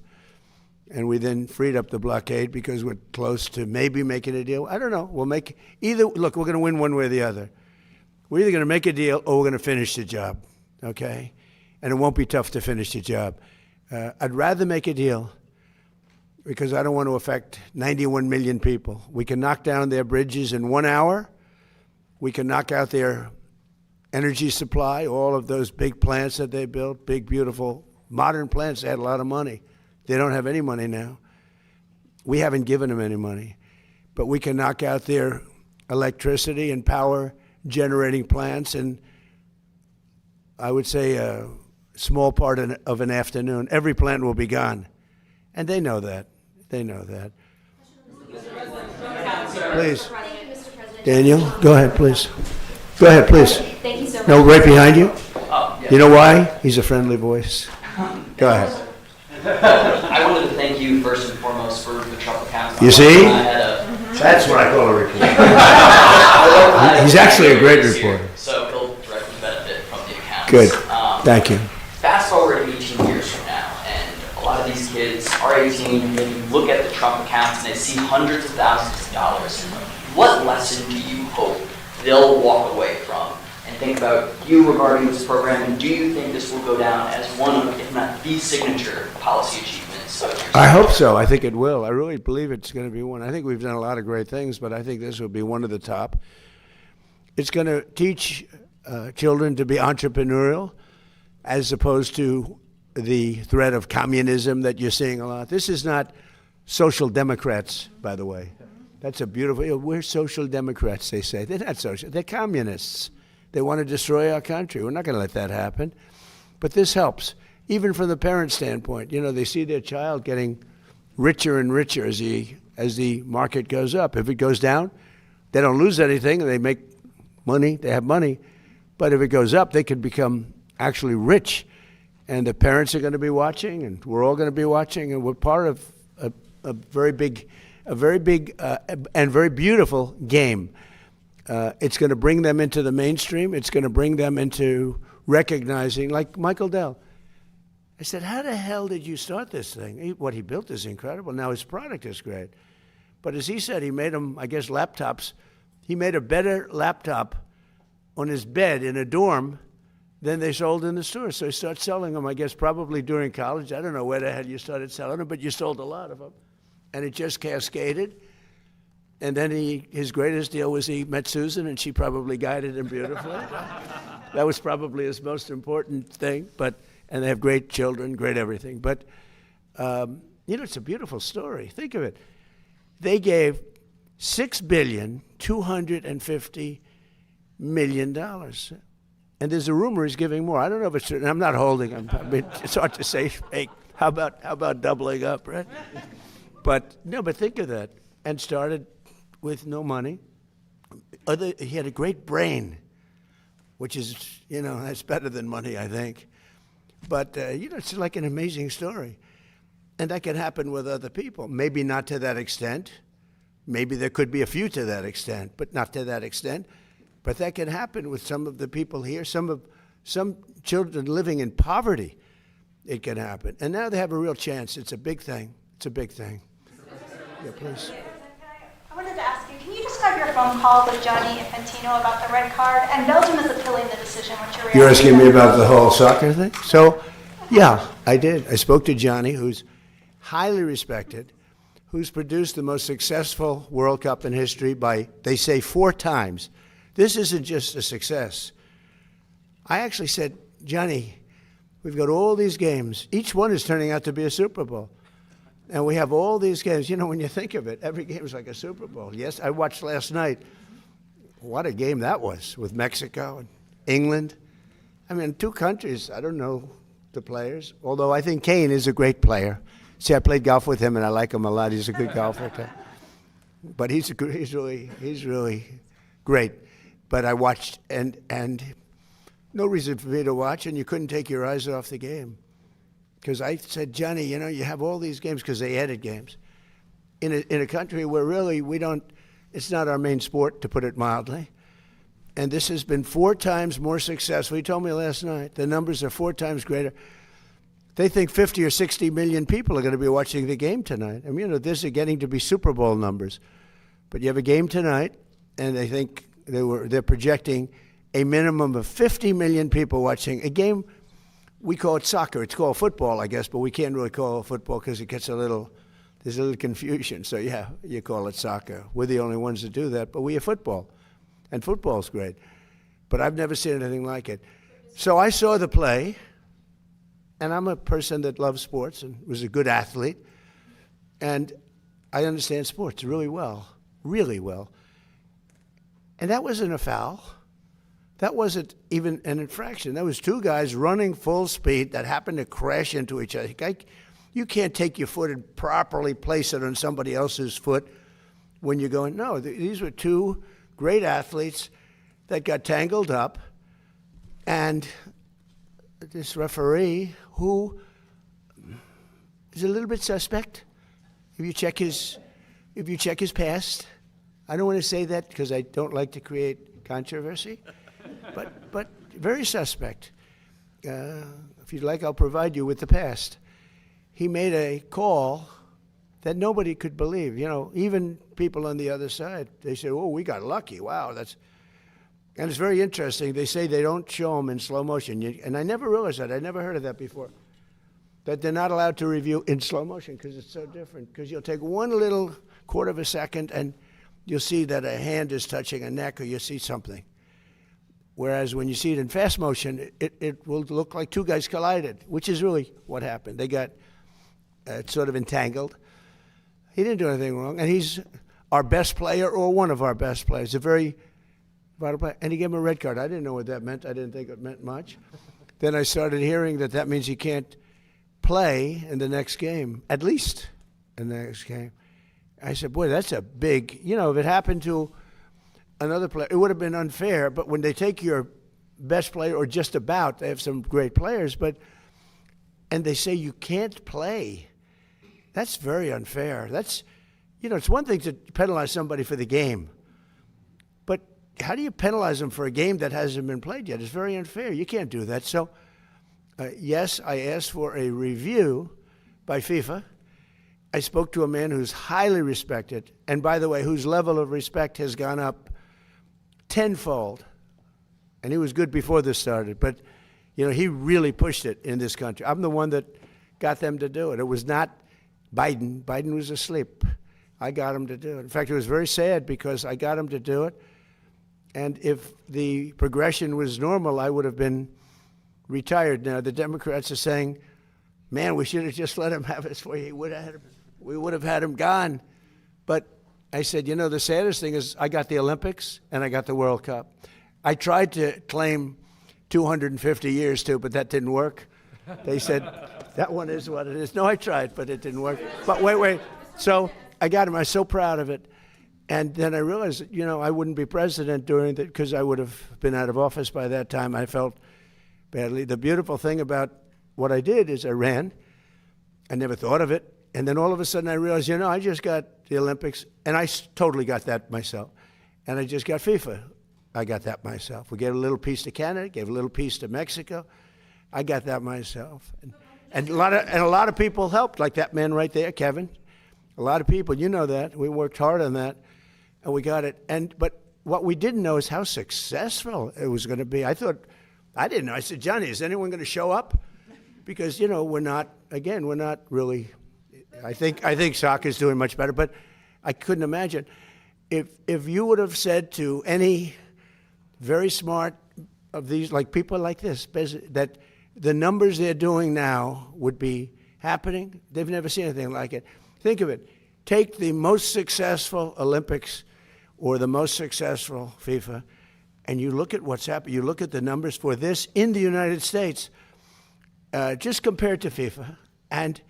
And we then freed up the blockade because we're close to maybe making a deal. I don't know. We'll make either. Look, we're going to win one way or the other. We're either going to make a deal or we're going to finish the job, okay? And it won't be tough to finish the job. I'd rather make a deal because I don't want to affect 91 million people. We can knock down their bridges in 1 hour. We can knock out their energy supply, all of those big plants that they built, big, beautiful, modern plants. They had a lot of money. They don't have any money now. We haven't given them any money. But we can knock out their electricity and power generating plants in, I would say, a small part of an afternoon. Every plant will be gone. And they know that. They know that. Please. Daniel, go ahead, please. Go ahead, please. Thank you so much. No, right behind you. You know why? He's a friendly voice. Go ahead. I wanted to thank you first and foremost for the Trump account. You see? That's what I call a reporter. He's actually a great reporter. So he'll directly benefit from the account. Good. Thank you. Fast forward 18 years from now, and a lot of these kids are 18, and they look at the Trump accounts and they see hundreds of thousands of dollars. What lesson do you hope they'll walk away from and think about you regarding this program, and do you think this will go down as one of, if not the signature policy achievements of your I hope so. I think it will. I really believe it's going to be one. I think we've done a lot of great things, but I think this will be one of the top. It's going to teach children to be entrepreneurial as opposed to the threat of communism that you're seeing a lot. This is not social democrats, by the way. That's a beautiful, we're social democrats, they say. They're not social, they're communists. They want to destroy our country. We're not going to let that happen. But this helps, even from the parent standpoint. You know, they see their child getting richer and richer as the market goes up. If it goes down, they don't lose anything. They make money. They have money. But if it goes up, they could become actually rich. And the parents are going to be watching, and we're all going to be watching, and we're part of a very big and very beautiful game. It's going to bring them into the mainstream. It's going to bring them into recognizing, like Michael Dell. I said, how the hell did you start this thing? What he built is incredible. Now his product is great. But as he said, he made them, I guess, laptops. He made a better laptop on his bed in a dorm than they sold in the store. So he started selling them, I guess, probably during college. I don't know where the hell you started selling them, but you sold a lot of them. And it just cascaded. And then his greatest deal was he met Susan, and she probably guided him beautifully. That was probably his most important thing. And they have great children, great everything. But, it's a beautiful story. Think of it. They gave $6.25 billion. And there's a rumor he's giving more. I don't know if it's true. I'm not holding him. I mean, it's hard to say fake. How about doubling up, right? But think of that. And started with no money. He had a great brain, which is, that's better than money, I think. But, it's like an amazing story. And that can happen with other people. Maybe not to that extent. Maybe there could be a few to that extent, but not to that extent. But that can happen with some of the people here, some children living in poverty. It can happen. And now they have a real chance. It's a big thing. It's a big thing. Yeah, please. I wanted to ask you, can you describe your phone call with Gianni Infantino about the red card? And Belgium is appealing the decision. What's your reaction? You're asking me about the whole soccer thing? So, yeah, I did. I spoke to Gianni, who's highly respected, who's produced the most successful World Cup in history by, they say, 4 times. This isn't just a success. I actually said, Johnny, we've got all these games. Each one is turning out to be a Super Bowl. And we have all these games. When you think of it, every game is like a Super Bowl. Yes, I watched last night. What a game that was with Mexico and England. I mean, 2 countries, I don't know the players, although I think Kane is a great player. See, I played golf with him, and I like him a lot. He's a good golfer. But he's really great. But I watched, and no reason for me to watch, and you couldn't take your eyes off the game. Because I said, Johnny, you have all these games, because they added games. In a country where really it's not our main sport, to put it mildly. And this has been 4 times more successful. He told me last night, the numbers are 4 times greater. They think 50 or 60 million people are going to be watching the game tonight. I mean, this is getting to be Super Bowl numbers. But you have a game tonight, and they think they're projecting a minimum of 50 million people watching a game. We call it soccer. It's called football, I guess, but we can't really call it football because it gets there's a little confusion. So yeah, you call it soccer. We're the only ones that do that, but we have football, and football's great. But I've never seen anything like it. So I saw the play, and I'm a person that loves sports and was a good athlete, and I understand sports really well, really well. And that wasn't a foul. That wasn't even an infraction. That was 2 guys running full speed that happened to crash into each other. You can't take your foot and properly place it on somebody else's foot when you're going, no, these were 2 great athletes that got tangled up, and this referee, who is a little bit suspect, if you check his past, I don't want to say that because I don't like to create controversy, but very suspect. If you'd like, I'll provide you with the past. He made a call that nobody could believe. Even people on the other side, they say, oh, we got lucky. Wow, and it's very interesting. They say they don't show them in slow motion. And I never realized that. I never heard of that before, that they're not allowed to review in slow motion because it's so different. Because you'll take 1 little quarter of a second and you'll see that a hand is touching a neck, or you'll see something. Whereas when you see it in fast motion, it will look like 2 guys collided, which is really what happened. They got sort of entangled. He didn't do anything wrong, and he's our best player, or one of our best players, a very vital player. And he gave him a red card. I didn't know what that meant. I didn't think it meant much. Then I started hearing that means he can't play in the next game, at least in the next game. I said, boy, that's a big, if it happened to another player, it would have been unfair. But when they take your best player, or just about, they have some great players, and they say you can't play, that's very unfair. That's, it's one thing to penalize somebody for the game, but how do you penalize them for a game that hasn't been played yet? It's very unfair. You can't do that. So, yes, I asked for a review by FIFA. I spoke to a man who's highly respected, and by the way, whose level of respect has gone up tenfold. And he was good before this started, but you know, he really pushed it in this country. I'm the one that got them to do it. It was not Biden. Biden was asleep. I got him to do it. In fact, it was very sad because I got him to do it. And if the progression was normal, I would have been retired now. The Democrats are saying, man, we should have just let him have his way. We would have had him gone. But I said, you know, the saddest thing is I got the Olympics and I got the World Cup. I tried to claim 250 years too, but that didn't work. They said, that one is what it is. No, I tried, but it didn't work. But wait. So I got him. I was so proud of it. And then I realized that, you know, I wouldn't be president during that because I would have been out of office by that time. I felt badly. The beautiful thing about what I did is I ran. I never thought of it. And then all of a sudden I realized, you know, I just got the Olympics, and I totally got that myself. And I just got FIFA. I got that myself. We gave a little piece to Canada, gave a little piece to Mexico. I got that myself. And a lot of people helped, like that man right there, Kevin. A lot of people, you know that. We worked hard on that, and we got it. But what we didn't know is how successful it was going to be. I didn't know. I said, Johnny, is anyone going to show up? Because, you know, we're not really, I think soccer's doing much better, but I couldn't imagine. If you would have said to any very smart of these, like people like this, that the numbers they're doing now would be happening, they've never seen anything like it. Think of it. Take the most successful Olympics or the most successful FIFA, and you look at what's happened. You look at the numbers for this in the United States, just compared to FIFA, and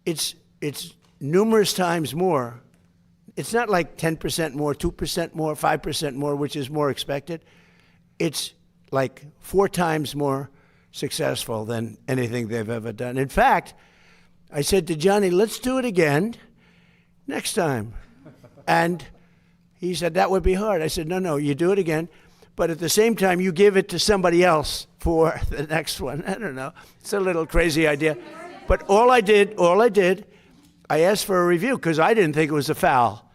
it's numerous times more. It's not like 10% more, 2% more, 5% more, which is more expected. It's like 4 times more successful than anything they've ever done. In fact, I said to Johnny, let's do it again next time. And he said, that would be hard. I said, no, you do it again. But at the same time, you give it to somebody else for the next one. I don't know. It's a little crazy idea. But all I did, I asked for a review because I didn't think it was a foul.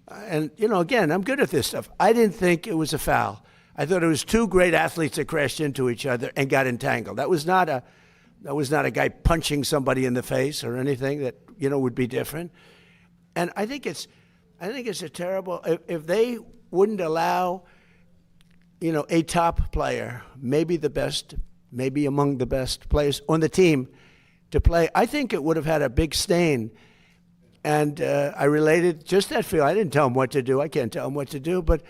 And, you know, again, I'm good at this stuff. I didn't think it was a foul. I thought it was 2 great athletes that crashed into each other and got entangled. That was not a guy punching somebody in the face or anything that, you know, would be different. And I think it's a terrible, if they wouldn't allow, you know, a top player, maybe the best, maybe among the best players on the team to play, I think it would have had a big stain. And I related just that feel. I didn't tell him what to do. I can't tell him what to do. But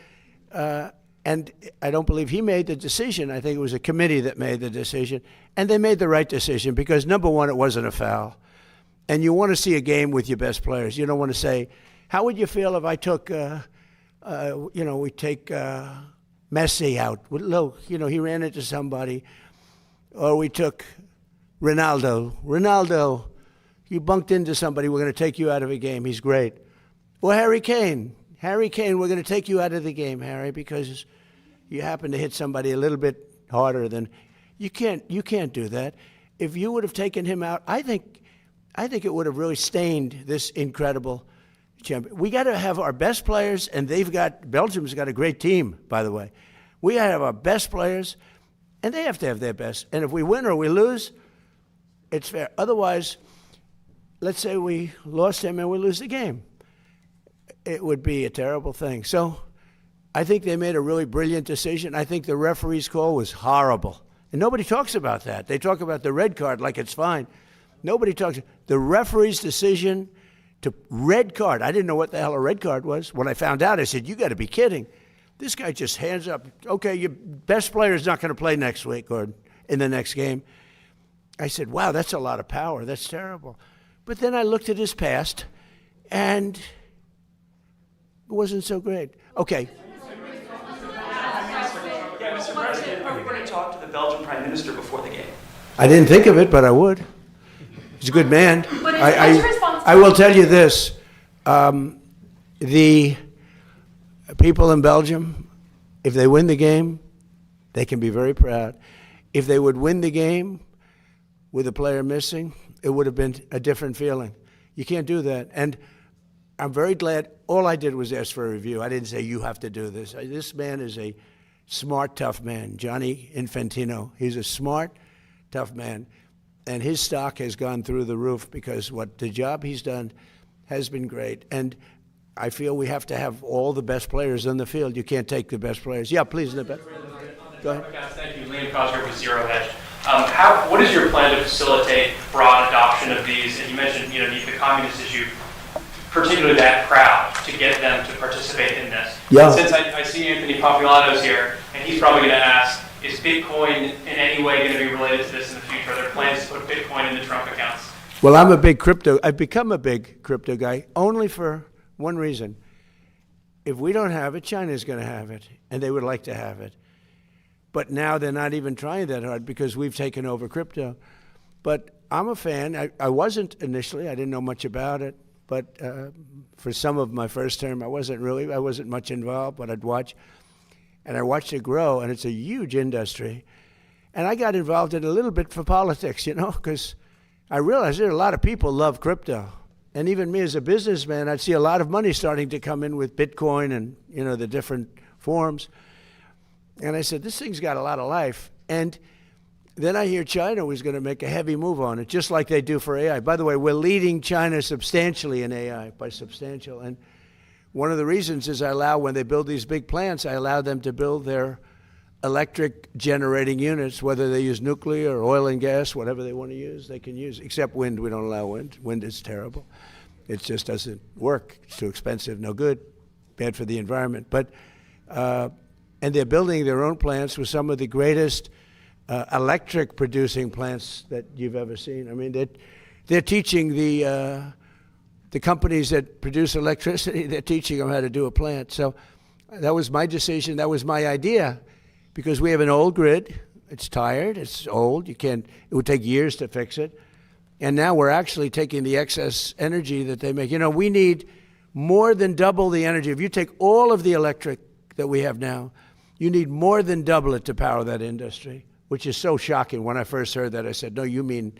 and I don't believe he made the decision. I think it was a committee that made the decision. And they made the right decision because, number one, it wasn't a foul. And you want to see a game with your best players. You don't want to say, how would you feel if I took, we take Messi out? Look, you know, he ran into somebody. Or we took Ronaldo, you bunked into somebody, we're going to take you out of a game. He's great. Or Harry Kane, we're going to take you out of the game, Harry, because you happen to hit somebody a little bit harder than you can't do that. If you would have taken him out, I think it would have really stained this incredible champion. We got to have our best players, and Belgium's got a great team, by the way. We got to have our best players, and they have to have their best. And if we win or we lose, it's fair. Otherwise, let's say we lost him and we lose the game. It would be a terrible thing. So I think they made a really brilliant decision. I think the referee's call was horrible. And nobody talks about that. They talk about the red card like it's fine. Nobody talks. The referee's decision to red card. I didn't know what the hell a red card was. When I found out, I said, you got to be kidding. This guy just hands up, okay, your best player is not going to play next week or in the next game. I said, wow, that's a lot of power. That's terrible. But then I looked at his past, and it wasn't so great. Okay. Yeah, Mr. President, are you going to talk to the Belgian Prime Minister before the game? I didn't think of it, but I would. He's a good man. But I will tell you this. The people in Belgium If they win the game, they can be very proud. If they would win the game with a player missing, it would have been a different feeling. You can't do that. And I'm very glad. All I did was ask for a review. I didn't say, you have to do this. This man is a smart, tough man, Gianni Infantino. He's a smart, tough man. And his stock has gone through the roof because the job he's done has been great. And I feel we have to have all the best players on the field. You can't take the best players. Yeah, please, Go ahead. Thank you. Liam Cosgrove with Zero Hedge. What is your plan to facilitate broad adoption of these? And you mentioned, the communist issue, particularly that crowd, to get them to participate in this. Yeah. Since I see Anthony Populato's here, and he's probably going to ask, is Bitcoin in any way going to be related to this in the future? Are there plans to put Bitcoin into Trump accounts? Well, I've become a big crypto guy only for one reason. If we don't have it, China's going to have it, and they would like to have it. But now they're not even trying that hard because we've taken over crypto. But I'm a fan. I wasn't initially. I didn't know much about it. But for some of my first term, I wasn't much involved, but I'd watch. And I watched it grow, and it's a huge industry. And I got involved in it a little bit for politics, because I realized that a lot of people love crypto. And even me as a businessman, I'd see a lot of money starting to come in with Bitcoin and, the different forms. And I said, this thing's got a lot of life. And then I hear China was going to make a heavy move on it, just like they do for AI. By the way, we're leading China substantially in AI, by substantial. And one of the reasons is when they build these big plants, I allow them to build their electric generating units, whether they use nuclear or oil and gas, whatever they want to use, they can use. Except wind, we don't allow wind. Wind is terrible. It just doesn't work. It's too expensive, no good, bad for the environment. But and they're building their own plants with some of the greatest electric producing plants that you've ever seen. I mean, they're teaching the companies that produce electricity, they're teaching them how to do a plant. So that was my decision. That was my idea, because we have an old grid. It's tired. It's old. It would take years to fix it. And now we're actually taking the excess energy that they make. We need more than double the energy. If you take all of the electric that we have now, you need more than double it to power that industry, which is so shocking. When I first heard that, I said, no, you mean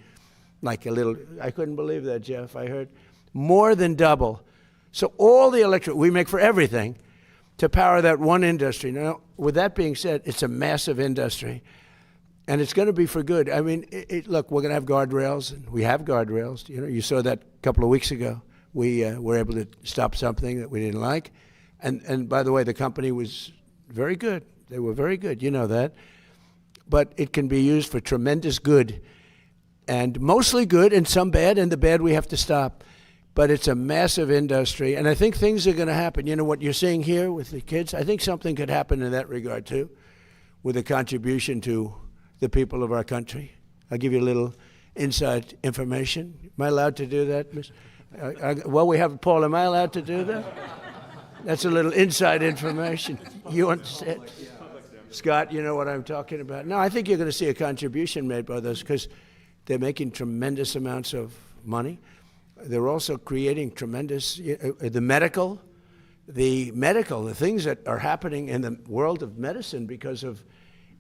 like a little, I couldn't believe that, Jeff. I heard more than double. So all the electric we make for everything to power that one industry. Now, with that being said, it's a massive industry, and it's going to be for good. I mean, look, we're going to have guardrails, and we have guardrails. You saw that a couple of weeks ago. We were able to stop something that we didn't like. And by the way, the company was very good. They were very good. You know that. But it can be used for tremendous good, and mostly good and some bad, and the bad we have to stop. But it's a massive industry, and I think things are going to happen. What you're seeing here with the kids, I think something could happen in that regard too, with a contribution to the people of our country. I'll give you a little inside information. Am I allowed to do that, Miss? Well, we have Paul. Am I allowed to do that? That's a little inside information. You understand? Scott, you know what I'm talking about. No, I think you're going to see a contribution made by those, because they're making tremendous amounts of money. They're also creating tremendous, the things that are happening in the world of medicine because of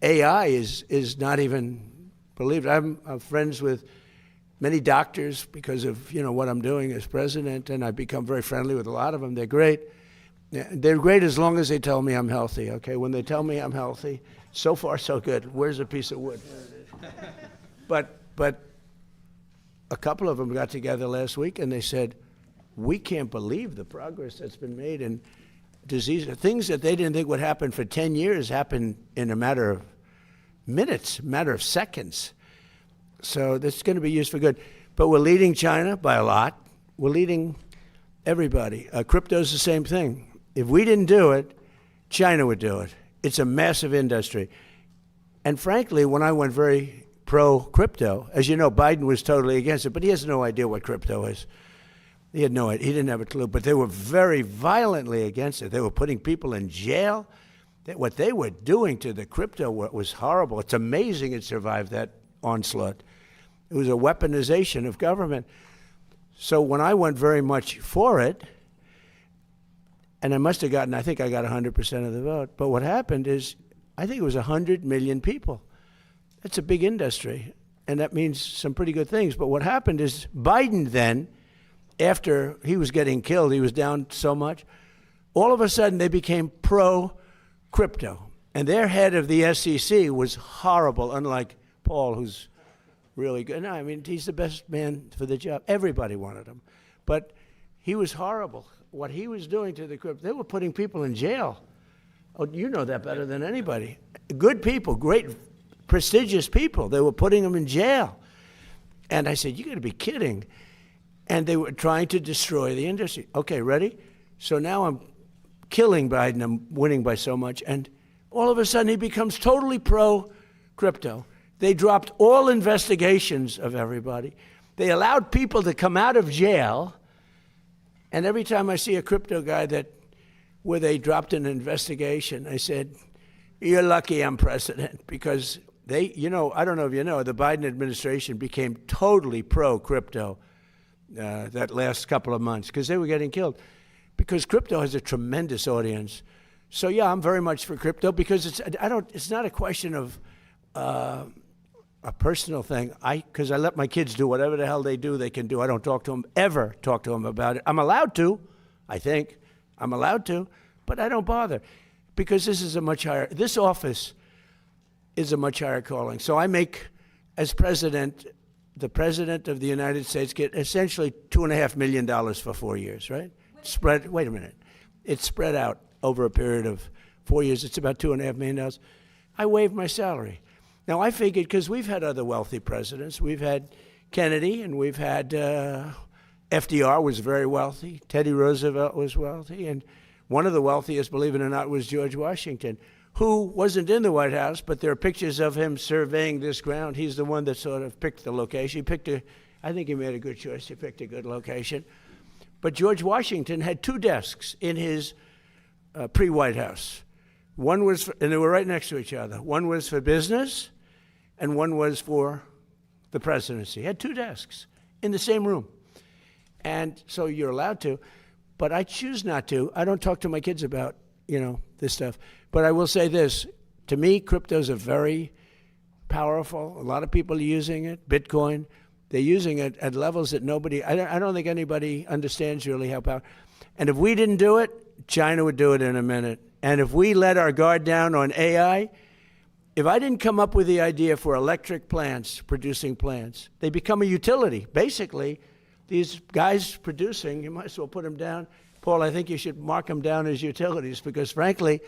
AI is not even believed. I'm friends with many doctors because of what I'm doing as president, and I've become very friendly with a lot of them. They're great. They're great as long as they tell me I'm healthy, okay? When they tell me I'm healthy, so far so good. Where's a piece of wood? But a couple of them got together last week and they said, we can't believe the progress that's been made in disease. Things that they didn't think would happen for 10 years happen in a matter of minutes, a matter of seconds. So that's going to be used for good. But we're leading China by a lot. We're leading everybody. Crypto's the same thing. If we didn't do it, China would do it. It's a massive industry. And frankly, when I went very pro-crypto, as you know, Biden was totally against it, but he has no idea what crypto is. He had no idea. He didn't have a clue. But they were very violently against it. They were putting people in jail. What they were doing to the crypto was horrible. It's amazing it survived that onslaught. It was a weaponization of government. So when I went very much for it, And I must have gotten, I think I got 100% of the vote. But what happened is, I think it was 100 million people. That's a big industry, and that means some pretty good things. But what happened is Biden then, after he was getting killed, he was down so much, all of a sudden they became pro-crypto. And their head of the SEC was horrible, unlike Paul, who's really good. No, I mean, he's the best man for the job. Everybody wanted him. But he was horrible. What he was doing to the crypto, they were putting people in jail. Oh, you know that better than anybody. Good people, great, prestigious people. They were putting them in jail. And I said, you got to be kidding. And they were trying to destroy the industry. Okay, ready? So now I'm killing Biden. I'm winning by so much. And all of a sudden he becomes totally pro-crypto. They dropped all investigations of everybody. They allowed people to come out of jail. And every time I see a crypto guy where they dropped an investigation, I said, you're lucky I'm president, because they, I don't know if you know, the Biden administration became totally pro-crypto that last couple of months, because they were getting killed. Because crypto has a tremendous audience. So yeah, I'm very much for crypto, because it's not a question of a personal thing. Because I let my kids do whatever the hell they do, they can do. I don't ever talk to them about it. I'm allowed to, I think. I'm allowed to, but I don't bother, because this office is a much higher calling. So I make, as president, the president of the United States get essentially $2.5 million for 4 years, right? Wait a minute. It's spread out over a period of 4 years. It's about $2.5 million. I waived my salary. Now, I figured, because we've had other wealthy presidents. We've had Kennedy, and we've had FDR was very wealthy. Teddy Roosevelt was wealthy. And one of the wealthiest, believe it or not, was George Washington, who wasn't in the White House, but there are pictures of him surveying this ground. He's the one that sort of picked the location. I think he made a good choice. He picked a good location. But George Washington had 2 desks in his pre-White House. One was, and they were right next to each other. One was for business, and one was for the presidency. He had 2 desks in the same room. And so you're allowed to, but I choose not to. I don't talk to my kids about, this stuff. But I will say this, to me, cryptos are very powerful. A lot of people are using it. Bitcoin, they're using it at levels that I don't think anybody understands really how powerful. And if we didn't do it, China would do it in a minute. And if we let our guard down on AI, if I didn't come up with the idea for electric plants, producing plants, they become a utility. Basically, these guys producing, you might as well put them down. Paul, I think you should mark them down as utilities, because frankly,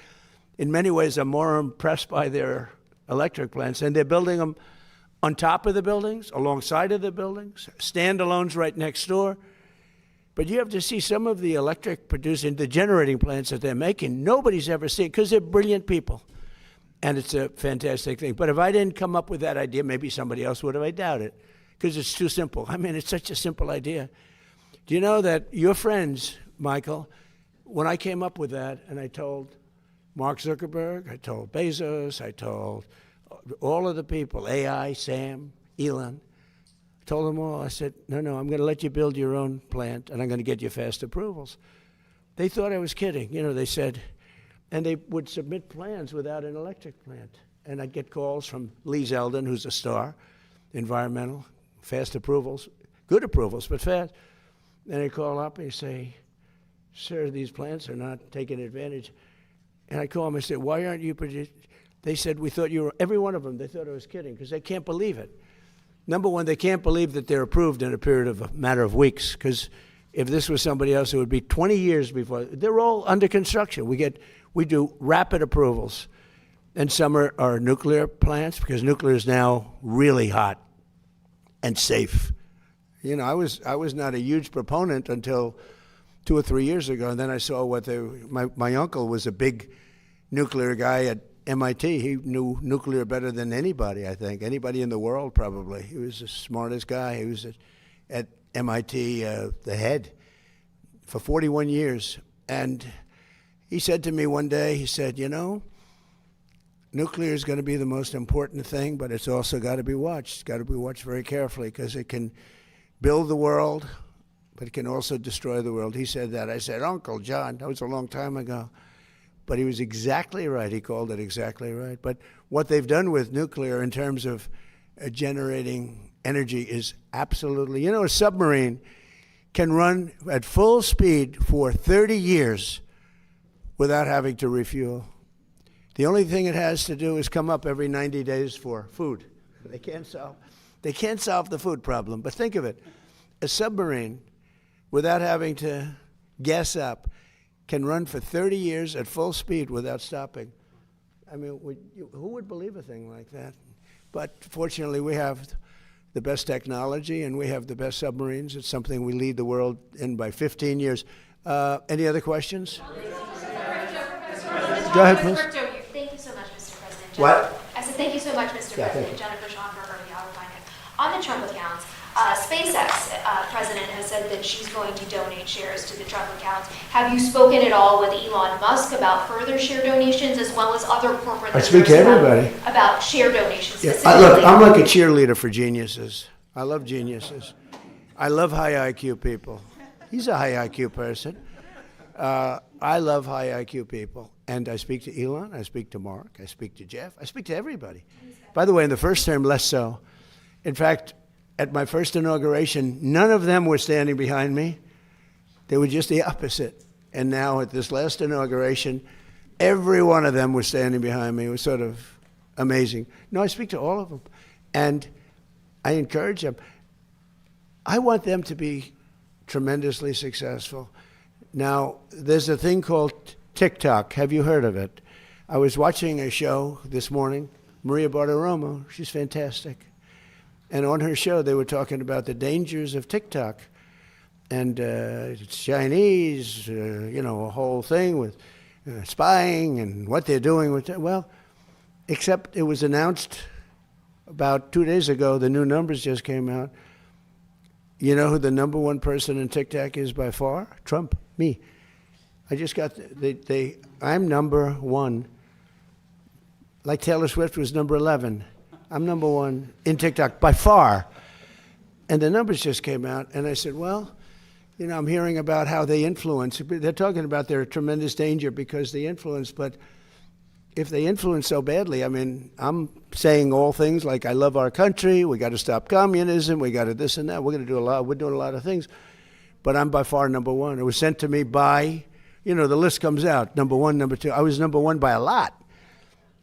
in many ways, I'm more impressed by their electric plants. And they're building them on top of the buildings, alongside of the buildings, standalones right next door. But you have to see some of the electric producing, the generating plants that they're making, nobody's ever seen, because they're brilliant people. And it's a fantastic thing. But if I didn't come up with that idea, maybe somebody else would have. I doubt it, because it's too simple. I mean, it's such a simple idea. Do you know that your friends, Michael, when I came up with that, and I told Mark Zuckerberg, I told Bezos, I told all of the people, AI, Sam, Elon, I told them all, I said, no, I'm going to let you build your own plant, and I'm going to get you fast approvals. They thought I was kidding. They said, and they would submit plans without an electric plant. And I'd get calls from Lee Zeldin, who's a star, environmental, fast approvals, good approvals, but fast. And they call up and they say, sir, these plants are not taking advantage. And I call them and say, why aren't you producing? They said, we thought you were, every one of them, they thought I was kidding, because they can't believe it. Number one, they can't believe that they're approved in a matter of weeks, because if this was somebody else, it would be 20 years before. They're all under construction. We do rapid approvals. And some are nuclear plants, because nuclear is now really hot and safe. I was not a huge proponent until 2 or 3 years ago, and then I saw my uncle was a big nuclear guy at MIT. He knew nuclear better than anybody, I think. Anybody in the world, probably. He was the smartest guy. He was at MIT, the head, for 41 years. And he said to me one day, he said, nuclear is going to be the most important thing, but it's also got to be watched. It's got to be watched very carefully, because it can build the world but it can also destroy the world. He said that. I said, Uncle John, that was a long time ago. But he was exactly right. He called it exactly right. But what they've done with nuclear in terms of generating energy is absolutely, a submarine can run at full speed for 30 years without having to refuel. The only thing it has to do is come up every 90 days for food. They can't solve the food problem. But think of it, a submarine, without having to gas up, can run for 30 years at full speed without stopping. I mean, who would believe a thing like that? But fortunately, we have the best technology and we have the best submarines. It's something we lead the world in by 15 years. Any other questions? Go ahead, please. Thank you so much, Mr. President. What? I said thank you so much, Mr. President. Jennifer Schonberger of Yahoo Finance. On the Trump accounts, SpaceX president has said that she's going to donate shares to the Trump accounts. Have you spoken at all with Elon Musk about further share donations as well as other corporate leaders? I speak to everybody. About share donations Yeah, specifically? look, I'm like a cheerleader for geniuses. I love geniuses. I love high IQ people. He's a high IQ person. I love high IQ people. And I speak to Elon, I speak to Mark, I speak to Jeff, I speak to everybody. By the way, in the first term, less so. In fact, at my first inauguration, none of them were standing behind me. They were just the opposite. And now at this last inauguration, every one of them was standing behind me. It was sort of amazing. No, I speak to all of them. And I encourage them. I want them to be tremendously successful. Now, there's a thing called TikTok. Have you heard of it? I was watching a show this morning, Maria Bartiromo. She's fantastic. And on her show, they were talking about the dangers of TikTok. And it's Chinese, a whole thing with spying and what they're doing with it. Well, except it was announced about 2 days ago, the new numbers just came out. You know who the number one person in TikTok is by far? Trump, me. I just got, I'm number one. Like Taylor Swift was number 11. I'm number one in TikTok by far. And the numbers just came out, and I said, well, I'm hearing about how they influence. They're talking about their tremendous danger because they influence, but if they influence so badly, I mean, I'm saying all things like I love our country, we got to stop communism, we got to this and that, we're doing a lot of things, but I'm by far number one. It was sent to me by, the list comes out, number one, number two. I was number one by a lot.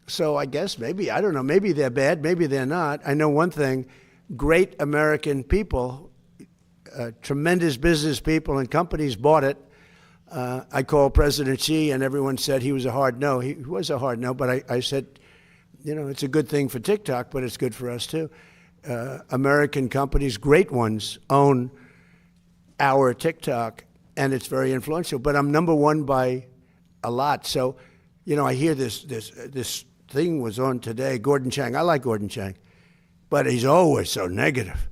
So I guess maybe, I don't know, maybe they're bad, maybe they're not. I know one thing, great American people, tremendous business people and companies bought it. I called President Xi and everyone said he was a hard no. He was a hard no, but I said, it's a good thing for TikTok, but it's good for us too. American companies, great ones, own our TikTok and it's very influential, but I'm number one by a lot. So, I hear this thing was on today, Gordon Chang. I like Gordon Chang, but he's always so negative.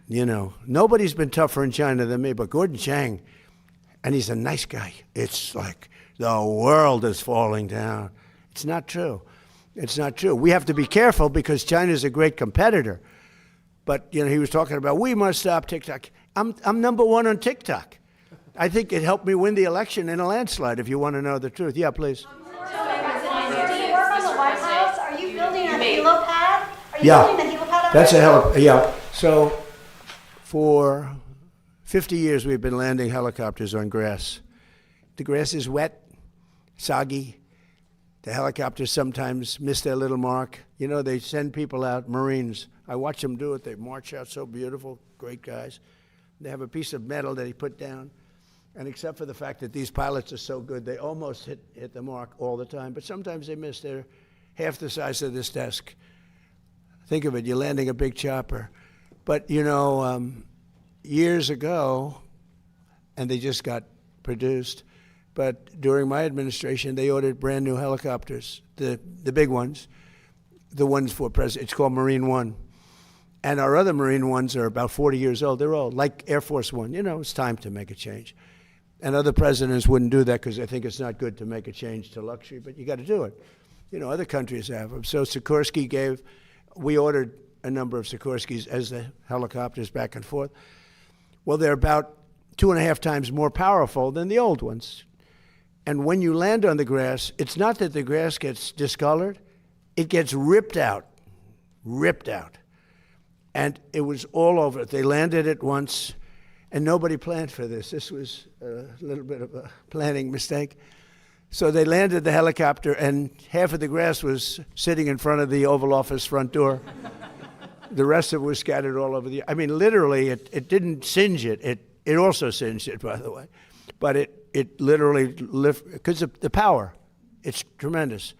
Nobody's been tougher in China than me, but Gordon Chang, and he's a nice guy. It's like the world is falling down. It's not true. It's not true. We have to be careful because China's a great competitor. But, he was talking about, we must stop TikTok. I'm number one on TikTok. I think it helped me win the election in a landslide, if you want to know the truth. Yeah, please. Are you building a helipad? That's a helipad. Yeah. So for 50 years, we've been landing helicopters on grass. The grass is wet, soggy. The helicopters sometimes miss their little mark. They send people out, Marines. I watch them do it. They march out so beautiful, great guys. They have a piece of metal that he put down. And except for the fact that these pilots are so good, they almost hit the mark all the time. But sometimes they miss. They're half the size of this desk. Think of it, you're landing a big chopper. But, years ago, and they just got produced, but during my administration, they ordered brand new helicopters, the big ones, the ones for President. It's called Marine One. And our other Marine ones are about 40 years old. They're old, like Air Force One. It's time to make a change. And other presidents wouldn't do that because they think it's not good to make a change to luxury, but you got to do it. Other countries have them. So Sikorsky we ordered a number of Sikorskys as the helicopters back and forth. Well, they're about 2.5 times more powerful than the old ones. And when you land on the grass, it's not that the grass gets discolored, it gets ripped out. And it was all over. They landed it once, and nobody planned for this. This was a little bit of a planning mistake. So they landed the helicopter, and half of the grass was sitting in front of the Oval Office front door. The rest of it was scattered all over I mean, literally, it didn't singe it. It also singed it, by the way. But it literally lifted, because of the power. It's tremendous.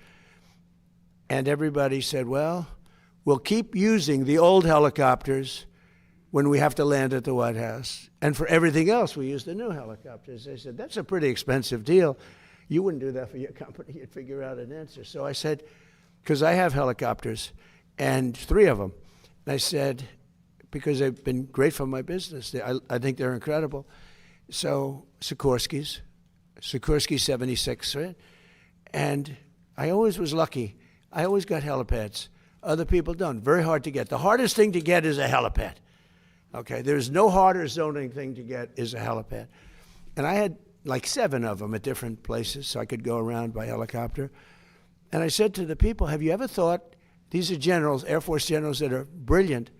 And everybody said, well, we'll keep using the old helicopters when we have to land at the White House. And for everything else, we use the new helicopters. They said, that's a pretty expensive deal. You wouldn't do that for your company. You'd figure out an answer. So I said, because I have helicopters, and 3 of them. And I said, because they've been great for my business. I think they're incredible. So Sikorsky 76, right? And I always was lucky. I always got helipads. Other people don't. Very hard to get. The hardest thing to get is a helipad. Okay, there's no harder zoning thing to get is a helipad. And I had like 7 of them at different places, so I could go around by helicopter. And I said to the people, have you ever thought, these are generals, Air Force generals that are brilliant,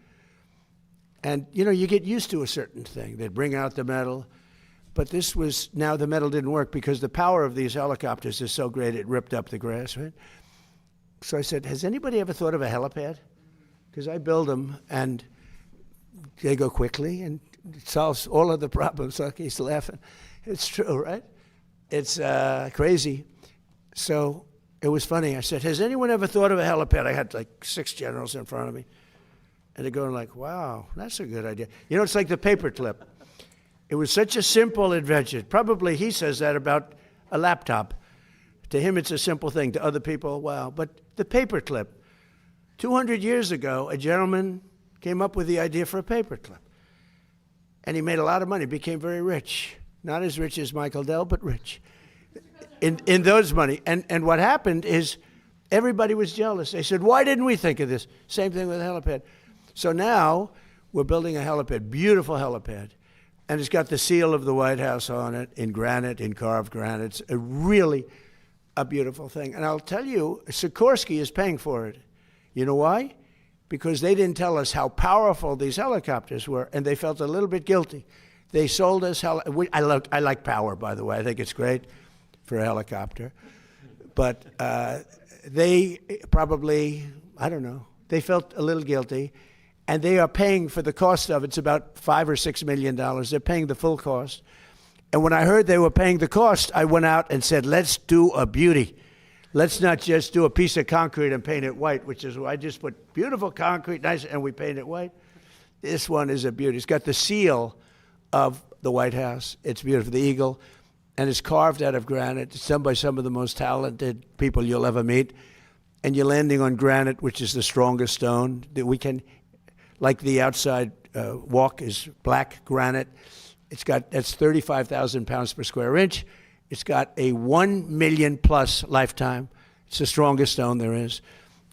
and you know, you get used to a certain thing. They'd bring out the metal, but this was, now the metal didn't work because the power of these helicopters is so great it ripped up the grass, right? So I said, has anybody ever thought of a helipad? Because I build them, and they go quickly, and it solves all of the problems. So he's laughing. It's true, right? It's crazy. So it was funny. I said, has anyone ever thought of a helipad? I had like 6 generals in front of me. And they're going like, wow, that's a good idea. You know, it's like the paperclip. It was such a simple invention. Probably he says that about a laptop. To him, it's a simple thing. To other people, wow. But the paperclip. 200 years ago, a gentleman came up with the idea for a paperclip. And he made a lot of money, became very rich. Not as rich as Michael Dell, but rich in those money. And what happened is everybody was jealous. They said, why didn't we think of this? Same thing with a helipad. So now we're building a helipad, beautiful helipad. And it's got the seal of the White House on it, in granite, in carved granite. It's really a beautiful thing. And I'll tell you, Sikorsky is paying for it. You know why? Because they didn't tell us how powerful these helicopters were, and they felt a little bit guilty. They sold us, I like power, by the way. I think it's great for a helicopter. But they probably, I don't know, they felt a little guilty. And they are paying for the cost of it. It's about $5 or $6 million. They're paying the full cost. And when I heard they were paying the cost, I went out and said, let's do a beauty. Let's not just do a piece of concrete and paint it white, which is why I just put beautiful concrete, nice, and we paint it white. This one is a beauty. It's got the seal of the White House. It's beautiful, the eagle. And it's carved out of granite. It's done by some of the most talented people you'll ever meet. And you're landing on granite, which is the strongest stone that we can. Like the outside walk is black granite. That's 35,000 pounds per square inch. It's got a 1 million plus lifetime. It's the strongest stone there is.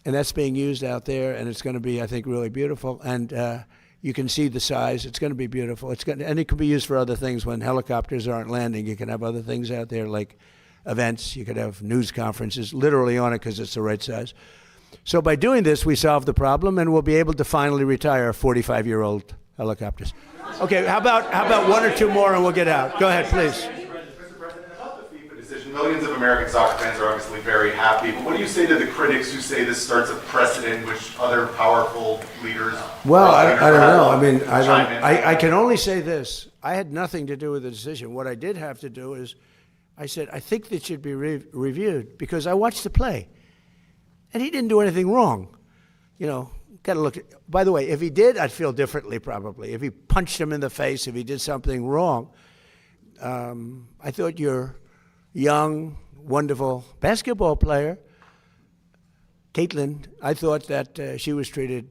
And that's being used out there, and it's going to be, I think, really beautiful. And you can see the size. It's going to be beautiful. And it can be used for other things when helicopters aren't landing. You can have other things out there like events. You could have news conferences literally on it because it's the right size. So by doing this, we solve the problem, and we'll be able to finally retire 45-year-old helicopters. Okay, how about 1 or 2 more, and we'll get out. Go ahead, please. Mr. President, about the FIFA decision, millions of American soccer fans are obviously very happy. But what do you say to the critics who say this starts a precedent which other powerful leaders? Well, I don't know. I mean, I can only say this. I had nothing to do with the decision. What I did have to do is, I said, I think that should be reviewed because I watched the play. And he didn't do anything wrong. You know, got to look at, by the way, if he did, I'd feel differently probably. If he punched him in the face, if he did something wrong. I thought your young, wonderful basketball player, Caitlin, I thought that she was treated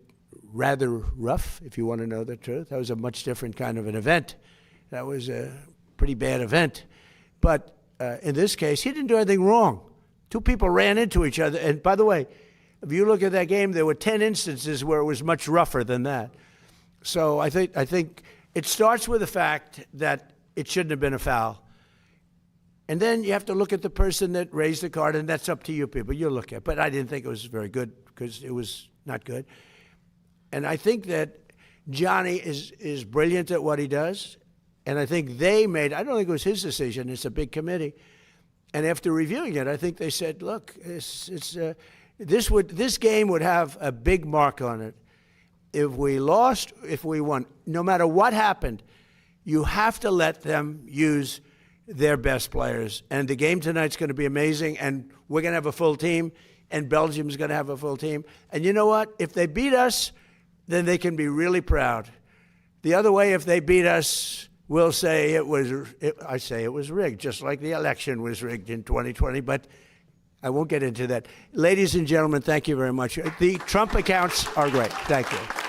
rather rough, if you want to know the truth. That was a much different kind of an event. That was a pretty bad event. But in this case, he didn't do anything wrong. 2 people ran into each other. And by the way, if you look at that game, there were 10 instances where it was much rougher than that. So I think it starts with the fact that it shouldn't have been a foul. And then you have to look at the person that raised the card, and that's up to you people. You look at it. But I didn't think it was very good because it was not good. And I think that Johnny is brilliant at what he does. And I think they made, I don't think it was his decision, it's a big committee. And after reviewing it, I think they said, look, this game would have a big mark on it. If we lost, if we won, no matter what happened, you have to let them use their best players. And the game tonight's going to be amazing, and we're going to have a full team, and Belgium's going to have a full team. And you know what? If they beat us, then they can be really proud. The other way, if they beat us, we'll say I say it was rigged, just like the election was rigged in 2020, but I won't get into that. Ladies and gentlemen, thank you very much. The Trump accounts are great. Thank you.